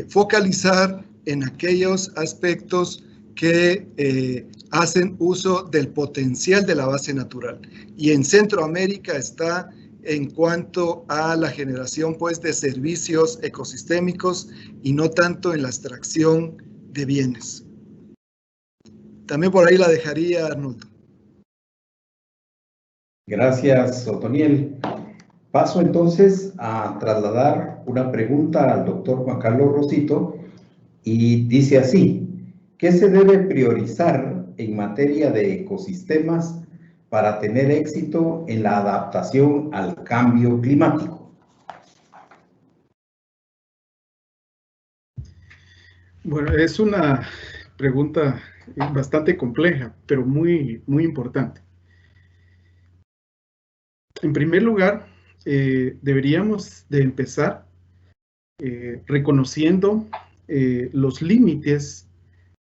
focalizar en aquellos aspectos que hacen uso del potencial de la base natural. Y en Centroamérica está en cuanto a la generación, pues, de servicios ecosistémicos y no tanto en la extracción de bienes. También por ahí la dejaría, Arnoldo. Gracias, Otoniel. Paso entonces a trasladar una pregunta al doctor Juan Carlos Rosito y dice así: ¿qué se debe priorizar en materia de ecosistemas para tener éxito en la adaptación al cambio climático? Bueno, es una pregunta bastante compleja, pero muy importante. En primer lugar, deberíamos de empezar reconociendo los límites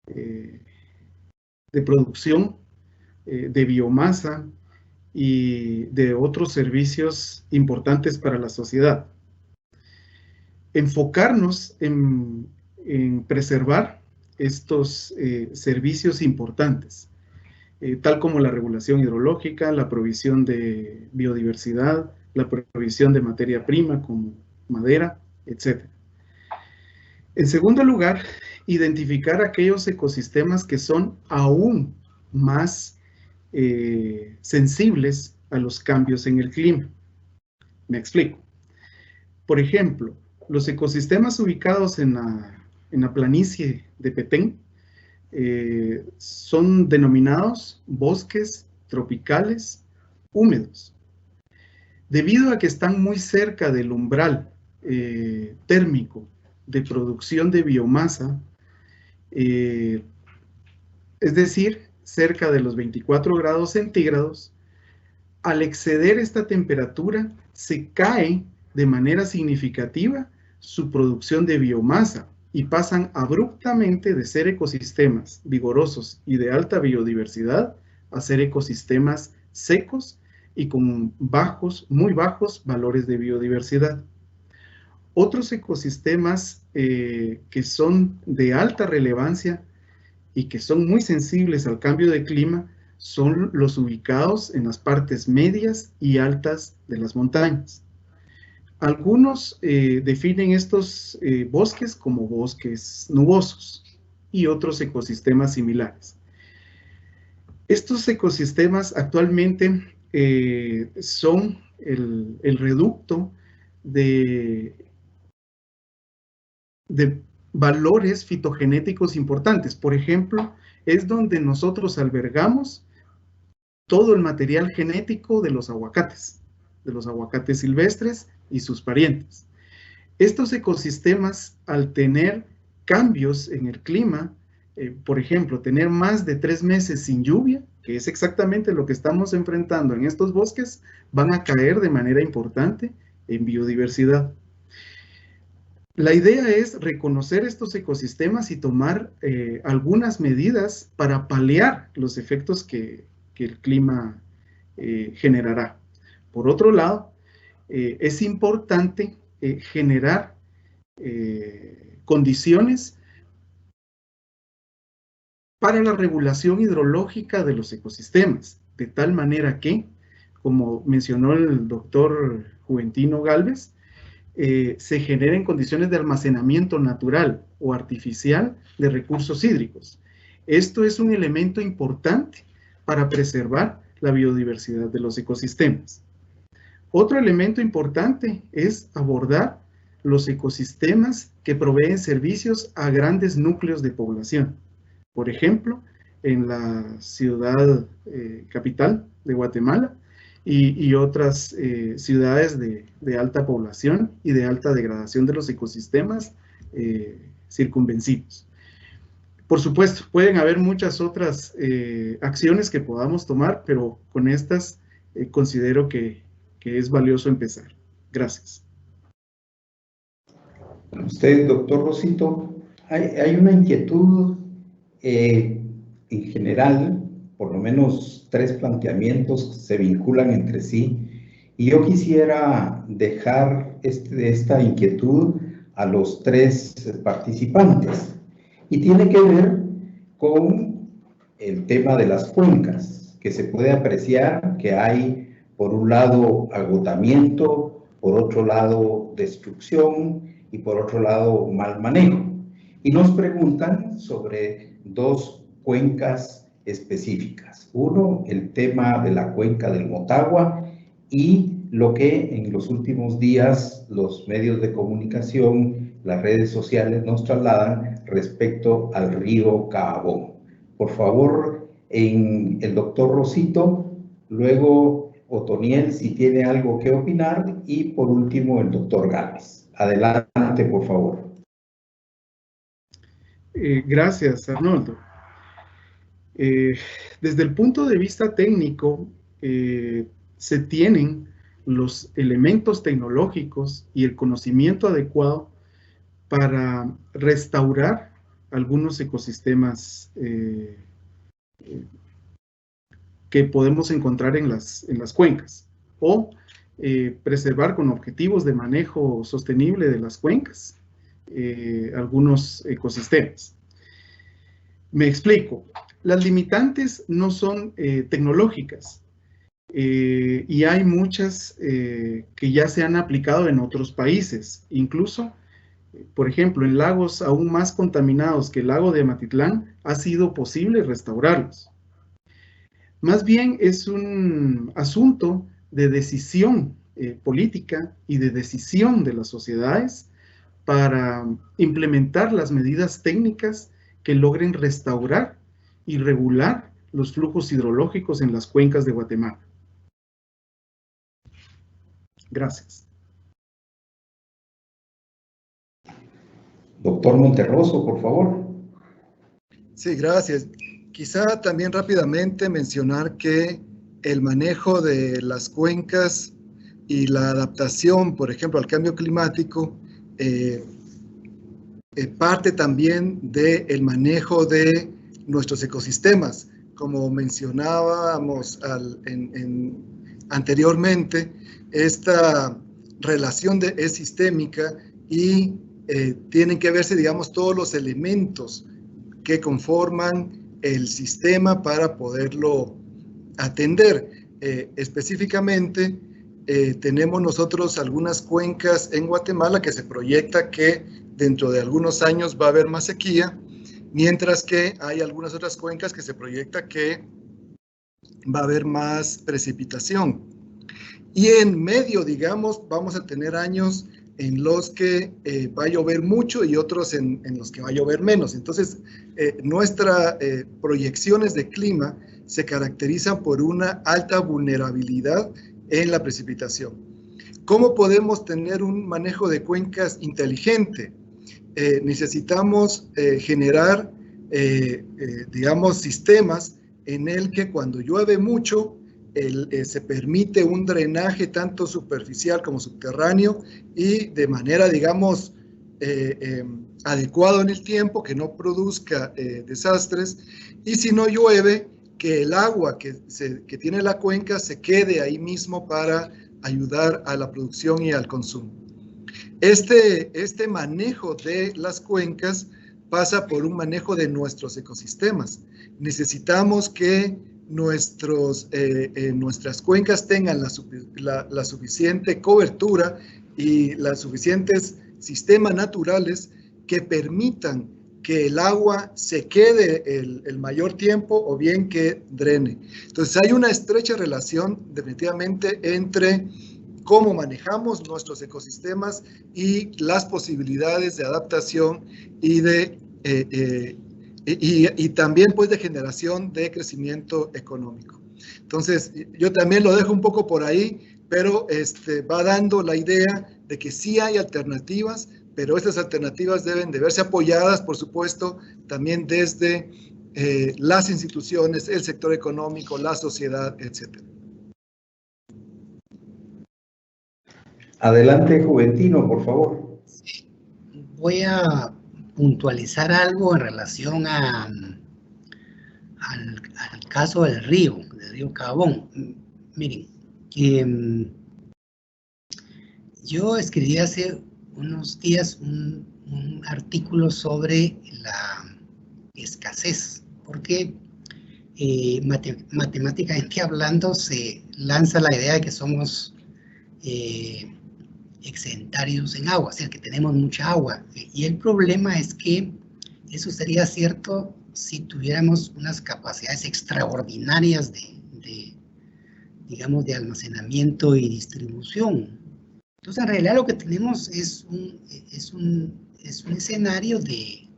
de producción de biomasa y de otros servicios importantes para la sociedad. Enfocarnos en preservar estos servicios importantes, tal como la regulación hidrológica, la provisión de biodiversidad, la provisión de materia prima como madera, etc. En segundo lugar, identificar aquellos ecosistemas que son aún más sensibles a los cambios en el clima. Me explico. Por ejemplo, los ecosistemas ubicados en la planicie de Petén son denominados bosques tropicales húmedos. Debido a que están muy cerca del umbral térmico de producción de biomasa, es decir, cerca de los 24 grados centígrados, al exceder esta temperatura se cae de manera significativa su producción de biomasa y pasan abruptamente de ser ecosistemas vigorosos y de alta biodiversidad a ser ecosistemas secos y con muy bajos valores de biodiversidad. Otros ecosistemas que son de alta relevancia y que son muy sensibles al cambio de clima son los ubicados en las partes medias y altas de las montañas. Algunos definen estos bosques como bosques nubosos y otros ecosistemas similares. Estos ecosistemas actualmente son el reducto de valores fitogenéticos importantes. Por ejemplo, es donde nosotros albergamos todo el material genético de los aguacates silvestres y sus parientes. Estos ecosistemas, al tener cambios en el clima, por ejemplo, tener más de 3 meses sin lluvia, que es exactamente lo que estamos enfrentando en estos bosques, van a caer de manera importante en biodiversidad. La idea es reconocer estos ecosistemas y tomar algunas medidas para paliar los efectos que el clima generará. Por otro lado, es importante generar condiciones para la regulación hidrológica de los ecosistemas, de tal manera que, como mencionó el doctor Juventino Galvez, se generen condiciones de almacenamiento natural o artificial de recursos hídricos. Esto es un elemento importante para preservar la biodiversidad de los ecosistemas. Otro elemento importante es abordar los ecosistemas que proveen servicios a grandes núcleos de población. Por ejemplo, en la ciudad capital de Guatemala y otras ciudades de alta población y de alta degradación de los ecosistemas circunvencinos. Por supuesto, pueden haber muchas otras acciones que podamos tomar, pero con estas considero que es valioso empezar. Gracias. Usted, doctor Rosito, hay una inquietud en general, por lo menos 3 planteamientos se vinculan entre sí, y yo quisiera dejar esta inquietud a los 3 participantes, y tiene que ver con el tema de las cuencas, que se puede apreciar que hay, por un lado, agotamiento, por otro lado, destrucción, y por otro lado, mal manejo. Y nos preguntan sobre 2 cuencas específicas. Uno, el tema de la cuenca del Motagua y lo que en los últimos días los medios de comunicación, las redes sociales nos trasladan respecto al río Caabón. Por favor, el doctor Rosito, luego Otoniel, si tiene algo que opinar, y por último el doctor Gálvez. Adelante, por favor. Gracias, Arnoldo. Desde el punto de vista técnico, se tienen los elementos tecnológicos y el conocimiento adecuado para restaurar algunos ecosistemas que podemos encontrar en las cuencas, o preservar con objetivos de manejo sostenible de las cuencas algunos ecosistemas. Me explico. Las limitantes no son tecnológicas y hay muchas que ya se han aplicado en otros países. Incluso, por ejemplo, en lagos aún más contaminados que el lago de Amatitlán, ha sido posible restaurarlos. Más bien es un asunto de decisión política y de decisión de las sociedades para implementar las medidas técnicas que logren restaurar y regular los flujos hidrológicos en las cuencas de Guatemala. Gracias. Doctor Monterroso, por favor. Sí, gracias. Quizá también rápidamente mencionar que el manejo de las cuencas y la adaptación, por ejemplo, al cambio climático, parte también del manejo de nuestros ecosistemas. Como mencionábamos anteriormente, esta relación es sistémica y tienen que verse, digamos, todos los elementos que conforman el sistema para poderlo atender. Específicamente, tenemos nosotros algunas cuencas en Guatemala que se proyecta que dentro de algunos años va a haber más sequía, mientras que hay algunas otras cuencas que se proyecta que va a haber más precipitación. Y en medio, digamos, vamos a tener años en los que va a llover mucho y otros en los que va a llover menos. Entonces, nuestras proyecciones de clima se caracterizan por una alta vulnerabilidad en la precipitación. ¿Cómo podemos tener un manejo de cuencas inteligente? Necesitamos generar, digamos, sistemas en el que cuando llueve mucho, se permite un drenaje tanto superficial como subterráneo y de manera, digamos, adecuado en el tiempo, que no produzca desastres, y si no llueve, que el agua que tiene la cuenca se quede ahí mismo para ayudar a la producción y al consumo. Este manejo de las cuencas pasa por un manejo de nuestros ecosistemas. Necesitamos que nuestras cuencas tengan la suficiente cobertura y los suficientes sistemas naturales que permitan que el agua se quede el mayor tiempo o bien que drene. Entonces hay una estrecha relación definitivamente entre cómo manejamos nuestros ecosistemas y las posibilidades de adaptación y de y también pues de generación de crecimiento económico. Entonces, yo también lo dejo un poco por ahí, pero va dando la idea de que sí hay alternativas, pero estas alternativas deben de verse apoyadas, por supuesto, también desde las instituciones, el sector económico, la sociedad, etc. Adelante, Juventino, por favor. Voy a puntualizar algo en relación al caso del río Cabón. Miren, yo escribí hace unos días un artículo sobre la escasez, porque matemáticamente hablando se lanza la idea de que somos excedentarios en agua, o sea, que tenemos mucha agua. Y el problema es que eso sería cierto si tuviéramos unas capacidades extraordinarias digamos, de almacenamiento y distribución. Entonces, en realidad lo que tenemos es un escenario de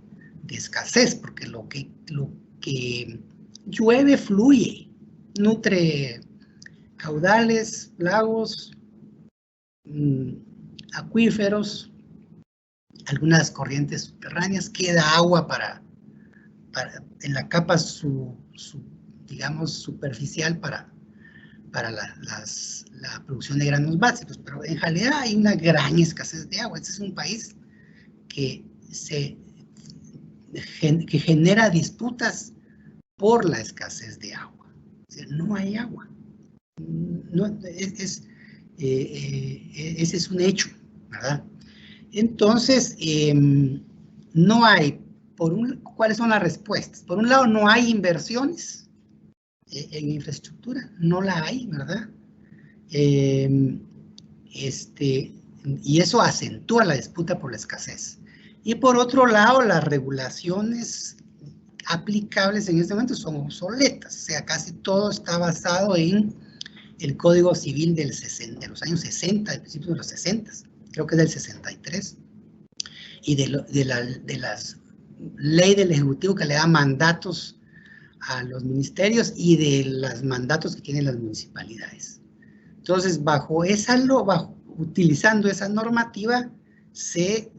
escasez, porque lo que llueve fluye, nutre caudales, lagos, acuíferos, algunas corrientes subterráneas, queda agua en la capa digamos, superficial para la producción de granos básicos, pero en realidad hay una gran escasez de agua. Este es un país que genera disputas por la escasez de agua. O sea, no hay agua. Ese es un hecho, ¿verdad? Entonces, no hay, ¿cuáles son las respuestas? Por un lado, no hay inversiones en infraestructura, no la hay, ¿verdad? Y eso acentúa la disputa por la escasez. Y por otro lado, las regulaciones aplicables en este momento son obsoletas, o sea, casi todo está basado en el Código Civil de los años 60, de principios de los 60, creo que es del 63, y de las ley del Ejecutivo que le da mandatos a los ministerios y de los mandatos que tienen las municipalidades. Entonces, utilizando esa normativa, se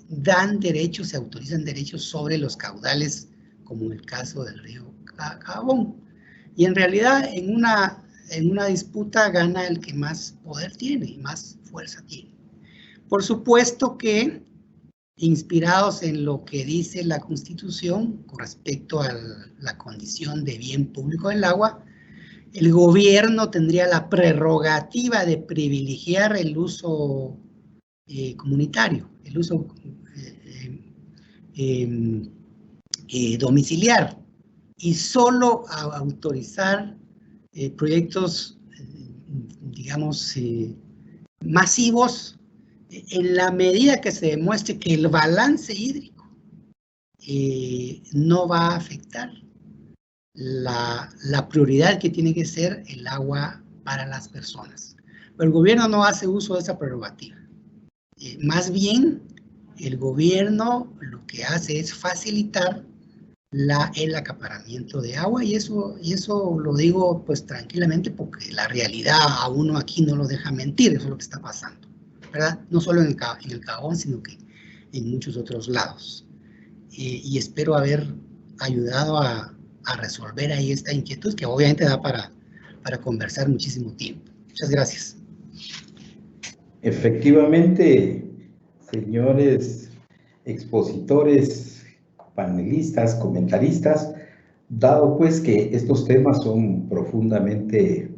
dan derechos, se autorizan derechos sobre los caudales, como en el caso del río Cabón. Y en realidad, en una disputa gana el que más poder tiene y más fuerza tiene. Por supuesto que, inspirados en lo que dice la Constitución con respecto a la condición de bien público del agua, el gobierno tendría la prerrogativa de privilegiar el uso comunitario, el uso domiciliar, y solo autorizar proyectos, digamos, masivos, en la medida que se demuestre que el balance hídrico no va a afectar la prioridad que tiene que ser el agua para las personas. Pero el gobierno no hace uso de esa prerrogativa. Más bien, el gobierno lo que hace es facilitar el acaparamiento de agua, y eso lo digo pues tranquilamente porque la realidad a uno aquí no lo deja mentir. Eso es lo que está pasando, ¿verdad? No solo en el Cabón, sino que en muchos otros lados. Y espero haber ayudado a resolver ahí esta inquietud, que obviamente da para conversar muchísimo tiempo. Muchas gracias. Efectivamente, señores expositores, panelistas, comentaristas, dado pues que estos temas son profundamente,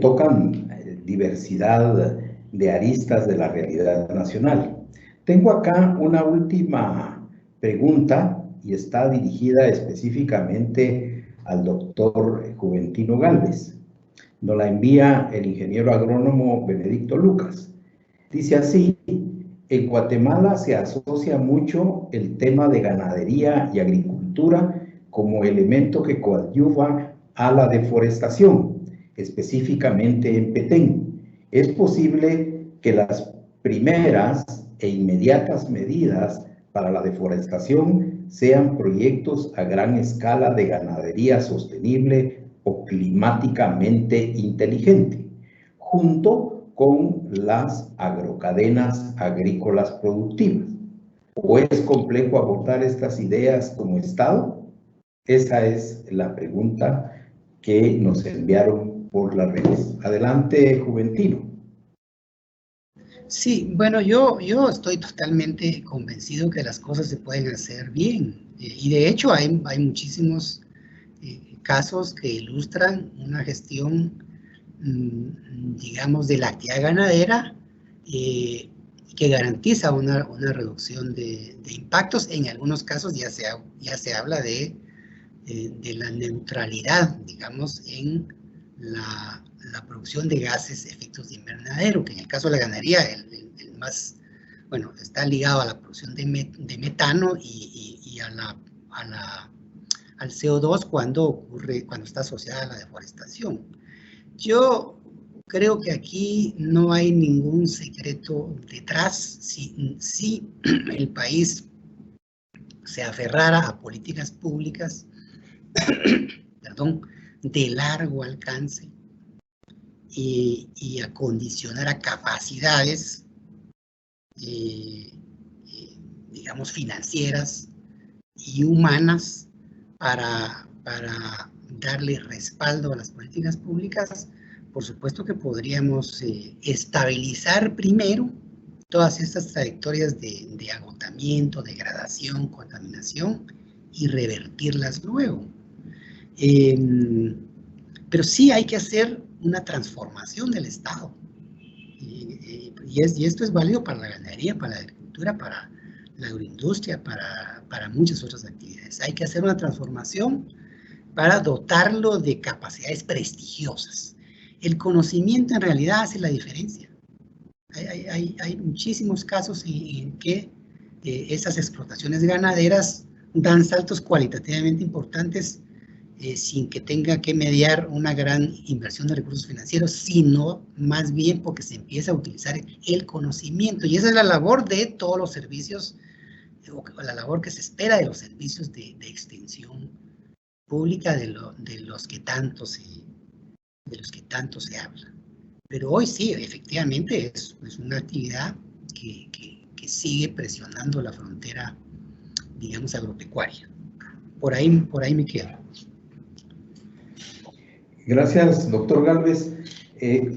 tocan diversidad de aristas de la realidad nacional. Tengo acá una última pregunta y está dirigida específicamente al doctor Juventino Gálvez. Nos la envía el ingeniero agrónomo Benedicto Lucas. Dice así: en Guatemala se asocia mucho el tema de ganadería y agricultura como elemento que coadyuva a la deforestación, específicamente en Petén. Es posible que las primeras e inmediatas medidas para la deforestación sean proyectos a gran escala de ganadería sostenible o climáticamente inteligente, junto con las agrocadenas agrícolas productivas. ¿O es complejo abordar estas ideas como Estado? Esa es la pregunta que nos enviaron por las redes. Adelante, Juventino. Sí, bueno, yo estoy totalmente convencido que las cosas se pueden hacer bien. Y de hecho hay muchísimos casos que ilustran una gestión, digamos, de la actividad ganadera que garantiza una reducción de impactos. En algunos casos ya se habla de la neutralidad, digamos, en la producción de gases efectos de invernadero, que en el caso de la ganadería, el más, bueno, está ligado a la producción de metano y al CO2 cuando está asociada a la deforestación. Yo creo que aquí no hay ningún secreto detrás. Si el país se aferrara a políticas públicas de largo alcance y acondicionar a capacidades, digamos, financieras y humanas para darle respaldo a las políticas públicas, por supuesto que podríamos estabilizar primero todas estas trayectorias de agotamiento, degradación, contaminación y revertirlas luego. Pero sí hay que hacer una transformación del Estado. Y esto es válido para la ganadería, para la agricultura, para la agroindustria, para muchas otras actividades. Hay que hacer una transformación para dotarlo de capacidades prestigiosas. El conocimiento en realidad hace la diferencia. Hay muchísimos casos en que esas explotaciones ganaderas dan saltos cualitativamente importantes sin que tenga que mediar una gran inversión de recursos financieros, sino más bien porque se empieza a utilizar el conocimiento. Y esa es la labor de todos los servicios, o la labor que se espera de los servicios de extensión pública de los que tanto se habla. Pero hoy sí, efectivamente, es una actividad que sigue presionando la frontera, digamos, agropecuaria. Por ahí me quedo. Gracias, doctor Gálvez.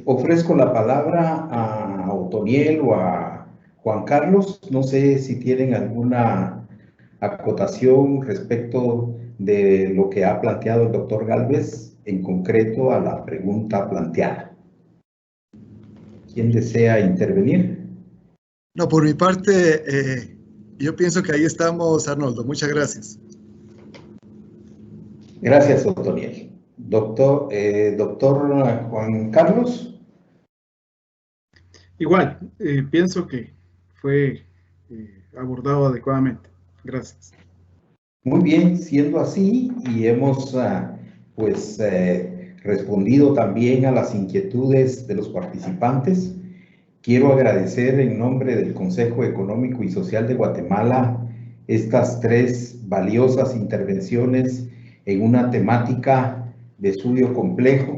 Ofrezco la palabra a Otoniel o a Juan Carlos. No sé si tienen alguna acotación respecto de lo que ha planteado el doctor Gálvez, en concreto a la pregunta planteada. ¿Quién desea intervenir? No, por mi parte, yo pienso que ahí estamos, Arnoldo. Muchas gracias. Gracias, Otoniel. Doctor Juan Carlos. Igual, pienso que fue abordado adecuadamente. Gracias. Muy bien, siendo así, y hemos respondido también a las inquietudes de los participantes, quiero agradecer en nombre del Consejo Económico y Social de Guatemala estas 3 valiosas intervenciones en una temática de estudio complejo.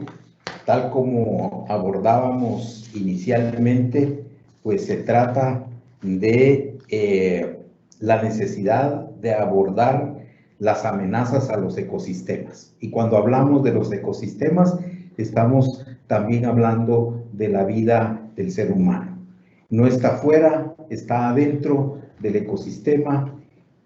Tal como abordábamos inicialmente, pues se trata de la necesidad de abordar las amenazas a los ecosistemas. Y cuando hablamos de los ecosistemas, estamos también hablando de la vida del ser humano. No está fuera, está adentro del ecosistema,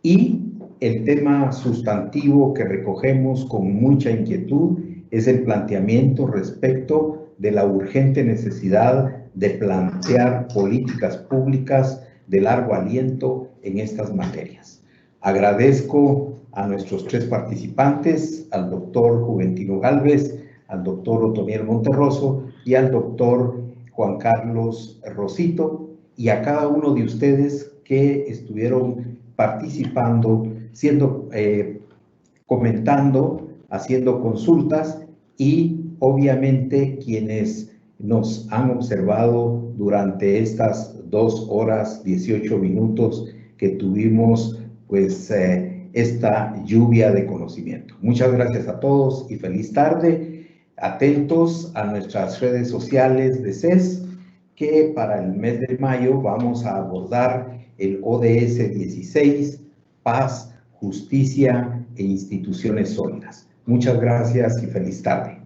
y el tema sustantivo que recogemos con mucha inquietud es el planteamiento respecto de la urgente necesidad de plantear políticas públicas de largo aliento en estas materias. Agradezco a nuestros 3 participantes, al doctor Juventino Gálvez, al doctor Otoniel Monterroso y al doctor Juan Carlos Rosito, y a cada uno de ustedes que estuvieron participando, comentando, haciendo consultas, y obviamente quienes nos han observado durante estas 2 horas 18 minutos que tuvimos pues esta lluvia de conocimiento. Muchas gracias a todos y feliz tarde. Atentos a nuestras redes sociales de CES, que para el mes de mayo vamos a abordar el ODS 16, paz, justicia e instituciones sólidas. Muchas gracias y feliz tarde.